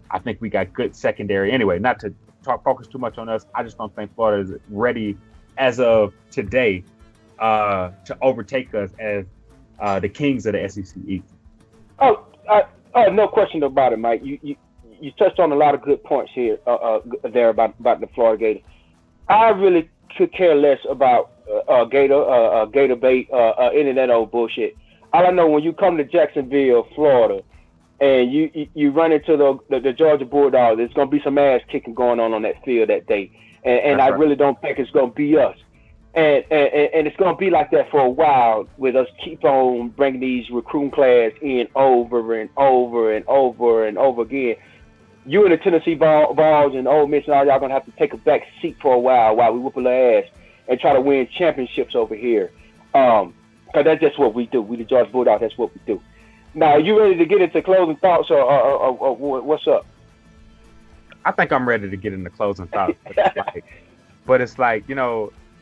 I think we got good secondary. Anyway, not to focus too much on us, I just don't think Florida is ready as of today to overtake us as the kings of the SEC East. Oh, no question about it, Mike. You touched on a lot of good points here there about the Florida Gators. I really could care less about Gator bait, any of that old bullshit. All I know, when you come to Jacksonville, Florida, and you run into the Georgia Bulldogs, there's gonna be some ass kicking going on that field that day, and I really don't think it's gonna be us. And it's going to be like that for a while, with us keep on bringing these recruiting class in over and over and over and over again. You and the Tennessee Vols and Ole Miss and all y'all going to have to take a back seat for a while we whoop our ass and try to win championships over here. Because that's just what we do. We the Georgia Bulldogs, that's what we do. Now, are you ready to get into closing thoughts or what's up? I think I'm ready to get into closing thoughts. But it's like,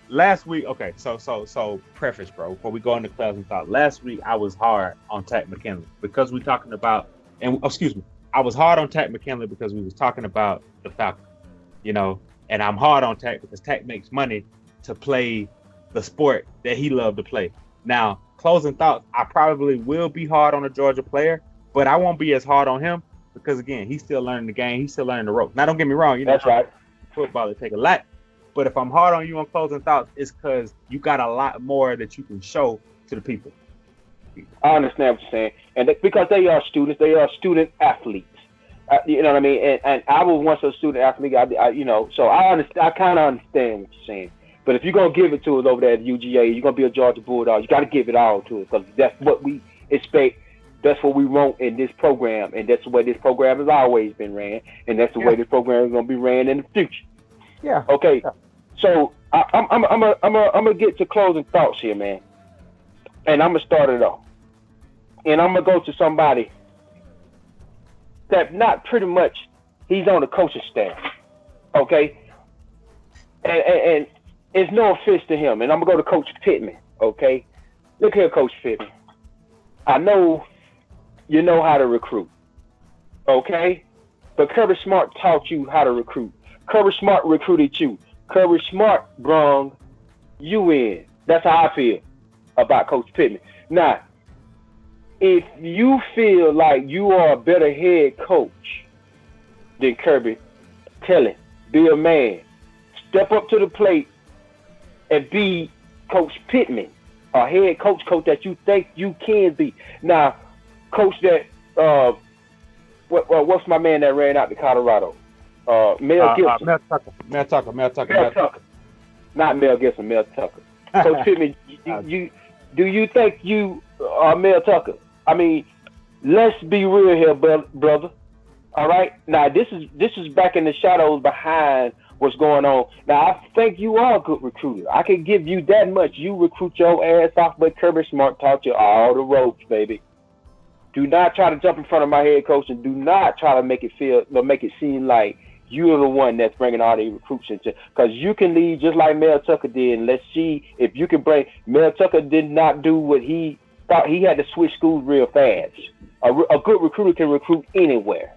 last week, okay, so preface, bro, before we go into closing thought. Last week, I was hard on Takk McKinley because we're talking about, I was hard on Takk McKinley because we was talking about the Falcons, and I'm hard on Takk because Takk makes money to play the sport that he loved to play. Now, closing thoughts, I probably will be hard on a Georgia player, but I won't be as hard on him because, again, he's still learning the game. He's still learning the ropes. Now, don't get me wrong. That's right. Football, it take a lot. But if I'm hard on you on closing thoughts, it's because you got a lot more that you can show to the people. I understand what you're saying. And because they are students, they are student athletes. You know what I mean? And I was once a student athlete, so I understand. I kind of understand what you're saying. But if you're going to give it to us over there at UGA, you're going to be a Georgia Bulldog, you got to give it all to us because that's what we expect. That's what we want in this program. And that's the way this program has always been ran. And that's the way this program is going to be ran in the future. Yeah. Okay. Yeah. So I'm gonna get to closing thoughts here, man. And I'm going to start it off. And I'm going to go to somebody that not pretty much, he's on the coaching staff. Okay? And it's no offense to him. And I'm going to go to Coach Pittman. Okay? Look here, Coach Pittman. I know you know how to recruit. Okay? But Kirby Smart taught you how to recruit. Kirby Smart recruited you. Kirby Smart brung you in. That's how I feel about Coach Pittman. Now, if you feel like you are a better head coach than Kirby, tell him. Be a man. Step up to the plate and be Coach Pittman, a head coach that you think you can be. Now, coach that, what's my man that ran out to Colorado? Mel Gibson. Mel Tucker. Not Mel Gibson, Mel Tucker. Coach Pittman, do you think you are Mel Tucker? I mean, let's be real here, brother. All right? Now, this is back in the shadows behind what's going on. Now, I think you are a good recruiter. I can give you that much. You recruit your ass off, but Kirby Smart taught you all the ropes, baby. Do not try to jump in front of my head coach, and do not try to make it seem like you're the one that's bringing all these recruits into, because you can lead just like Mel Tucker did. And let's see if you can bring. Mel Tucker did not do what he thought. He had to switch schools real fast. A good recruiter can recruit anywhere.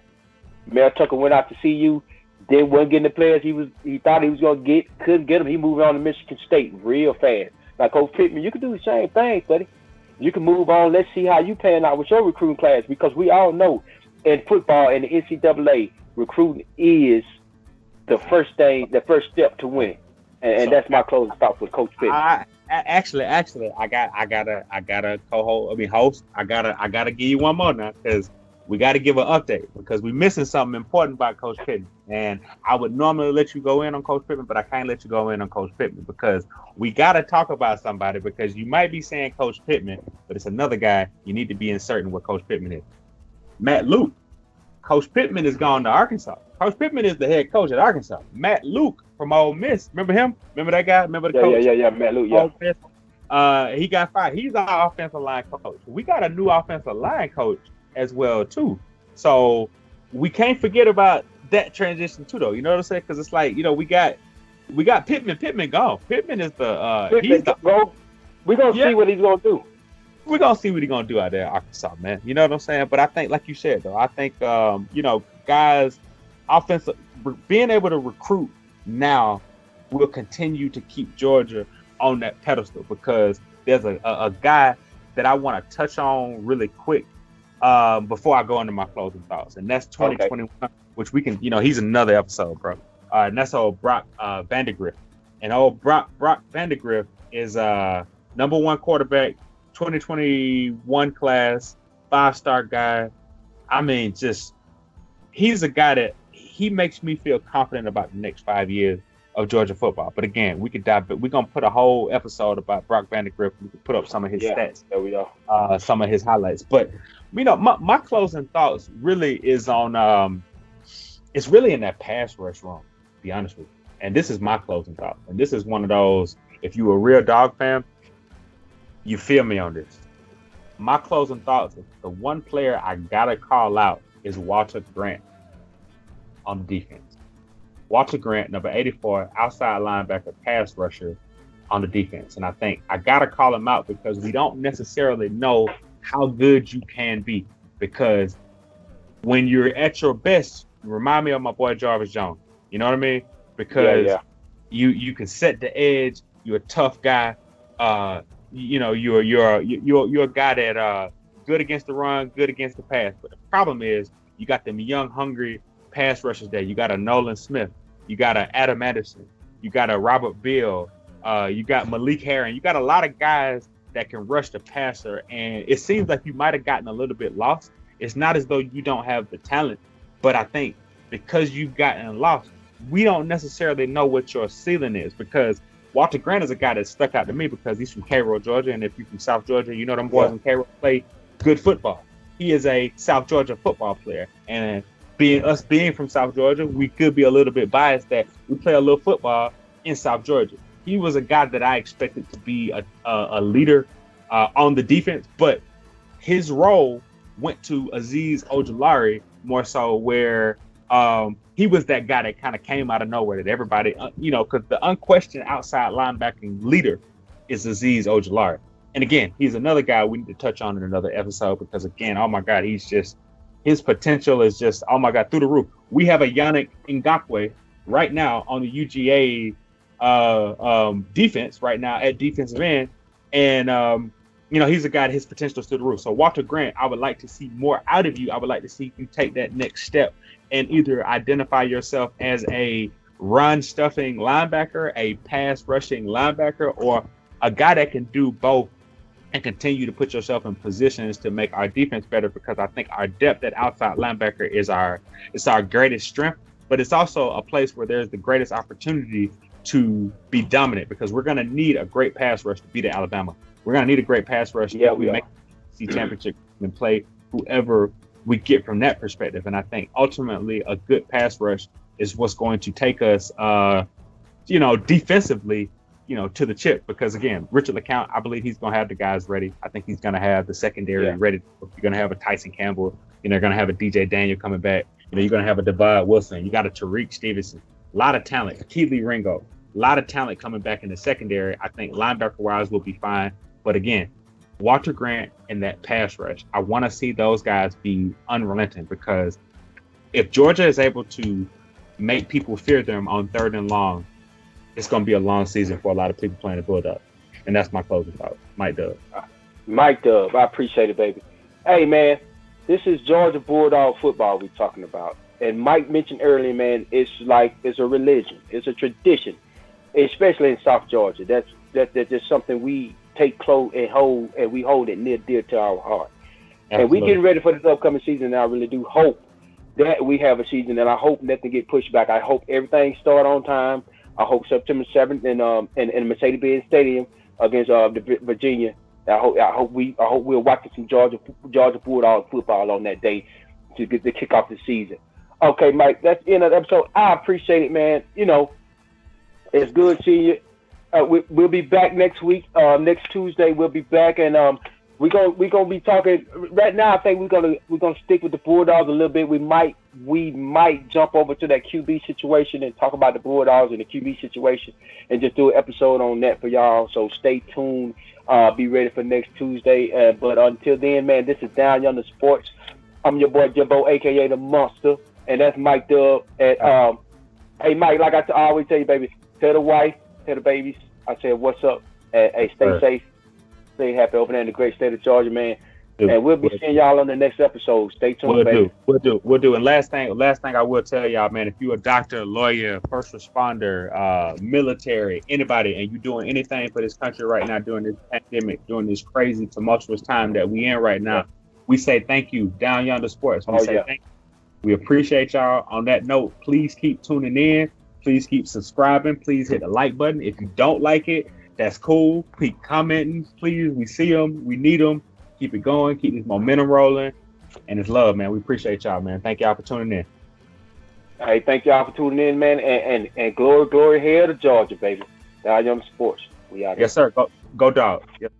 Mel Tucker went out to CU, then wasn't getting the players he thought he was gonna get, couldn't get them. He moved on to Michigan State real fast. Now, Coach Pittman, you can do the same thing, buddy. You can move on. Let's see how you pan out with your recruiting class, because we all know in football and the NCAA, recruiting is the first step to win, and that's my closing thoughts with Coach Pittman. Actually, I gotta host. I gotta give you one more now, because we got to give an update, because we're missing something important about Coach Pittman. And I would normally let you go in on Coach Pittman, but I can't let you go in on Coach Pittman, because we got to talk about somebody, because you might be saying Coach Pittman, but it's another guy you need to be inserting what Coach Pittman is. Matt Luke. Coach Pittman is gone to Arkansas. Coach Pittman is the head coach at Arkansas. Matt Luke from Ole Miss. Remember him? Remember that guy? Remember the coach? Yeah. Matt Luke, yeah. He got fired. He's our offensive line coach. We got a new offensive line coach as well, too. So we can't forget about that transition, too, though. You know what I'm saying? Because it's like, we got Pittman. Pittman gone. Pittman is the we're going to see what he's going to do. We're going to see what he's going to do out there in Arkansas, man. You know what I'm saying? But I think, like you said, though, I think, guys, offensive, being able to recruit now will continue to keep Georgia on that pedestal, because there's a guy that I want to touch on really quick before I go into my closing thoughts. And that's 2021, which we can, he's another episode, bro. And that's old Brock Vandagriff. And old Brock Vandagriff is number one quarterback, 2021 class, 5-star guy. I mean, he's a guy that he makes me feel confident about the next 5 years of Georgia football. But again, we could dive, but we're going to put a whole episode about Brock Vandagriff. We could put up some of his stats. There we go. Some of his highlights. But, my closing thoughts really is on, it's really in that pass rush room, to be honest with you. And this is my closing thought. And this is one of those, if you're a real dog fan, you feel me on this. My closing thoughts, the one player I got to call out is Walter Grant on the defense. Walter Grant, number 84, outside linebacker, pass rusher on the defense. And I think I got to call him out, because we don't necessarily know how good you can be. Because when you're at your best, you remind me of my boy Jarvis Jones. You know what I mean? Because you can set the edge. You're a tough guy. you're a guy that good against the run, good against the pass. But the problem is you got them young, hungry pass rushers there. You got a Nolan Smith, you got a Adam Anderson, you got a Robert Bill, you got Malik Herring. You got a lot of guys that can rush the passer, and it seems like you might have gotten a little bit lost. It's not as though you don't have the talent, but I think because you've gotten lost, we don't necessarily know what your ceiling is, because Walter Grant is a guy that stuck out to me because he's from Cairo, Georgia, and if you're from South Georgia, you know them boys in Cairo play good football. He is a South Georgia football player, and being from South Georgia, we could be a little bit biased that we play a little football in South Georgia. He was a guy that I expected to be a leader on the defense, but his role went to Azeez Ojulari more so, where he was that guy that kind of came out of nowhere that everybody, because the unquestioned outside linebacking leader is Azeez Ojulari. And again, he's another guy we need to touch on in another episode because, again, oh my God, his potential is just, oh my God, through the roof. We have a Yannick Ngakoue right now on the UGA defense right now at defensive end. And, he's a guy that his potential is through the roof. So Walter Grant, I would like to see more out of you. I would like to see you take that next step and either identify yourself as a run stuffing linebacker, a pass rushing linebacker, or a guy that can do both and continue to put yourself in positions to make our defense better, because I think our depth at outside linebacker is our greatest strength, but it's also a place where there's the greatest opportunity to be dominant, because we're going to need a great pass rush to beat Alabama. We're going to need a great pass rush to make the championship and play whoever we get from that perspective. And I think ultimately a good pass rush is what's going to take us, defensively, to the chip, because again, Richard LeCount, I believe he's going to have the guys ready. I think he's going to have the secondary ready. You're going to have a Tyson Campbell, you're going to have a DJ Daniel coming back. You're going to have a Devon Wilson. You got a Tariq Stevenson, a lot of talent. Keely Ringo, a lot of talent coming back in the secondary. I think linebacker wise will be fine. But again, Walter Grant and that pass rush, I want to see those guys be unrelenting, because if Georgia is able to make people fear them on 3rd and long, it's going to be a long season for a lot of people playing the Bulldogs. And that's my closing thought. Mike.W, I appreciate it, baby. Hey, man, this is Georgia Bulldog football we're talking about. And Mike mentioned earlier, man, it's a religion. It's a tradition, especially in South Georgia. That's just something we take close and hold it near dear to our heart. Absolutely. And we getting ready for this upcoming season, and I really do hope that we have a season, and I hope nothing get pushed back. I hope everything start on time. I hope September 7th in Mercedes-Benz Stadium against Virginia. I hope we're watching some Georgia Bulldog football on that day to kick off the season. Okay, Mike, that's the end of the episode. I appreciate it, man. It's good seeing you. We'll be back next week. Next Tuesday we'll be back, and we're gonna be talking. Right now, I think we're gonna stick with the Bulldogs a little bit. We might jump over to that QB situation and talk about the Bulldogs and the QB situation, and just do an episode on that for y'all. So stay tuned. Be ready for next Tuesday. But until then, man, this is DownYounderSports. I'm your boy Jimbo, aka the Monster, and that's Mike.W. And hey, Mike, like I always tell you, baby, tell the wife, tell the babies, I said, what's up? Hey, stay safe, stay happy over there in the great state of Georgia, man. And we'll be seeing y'all on the next episode. Stay tuned, baby. We'll do. And last thing I will tell y'all, man, if you're a doctor, lawyer, first responder, military, anybody, and you're doing anything for this country right now during this pandemic, during this crazy, tumultuous time that we in right now, we say thank you, Down Yonder Sports. We say thank you. We appreciate y'all. On that note, please keep tuning in. Please keep subscribing. Please hit the like button. If you don't like it, that's cool. Keep commenting. Please, we see them. We need them. Keep it going. Keep this momentum rolling. And it's love, man. We appreciate y'all, man. Thank y'all for tuning in. Hey, thank y'all for tuning in, man. And glory, hail to Georgia, baby. Down Young Sports. We out here. Yes, sir. Go Dogs. Yep.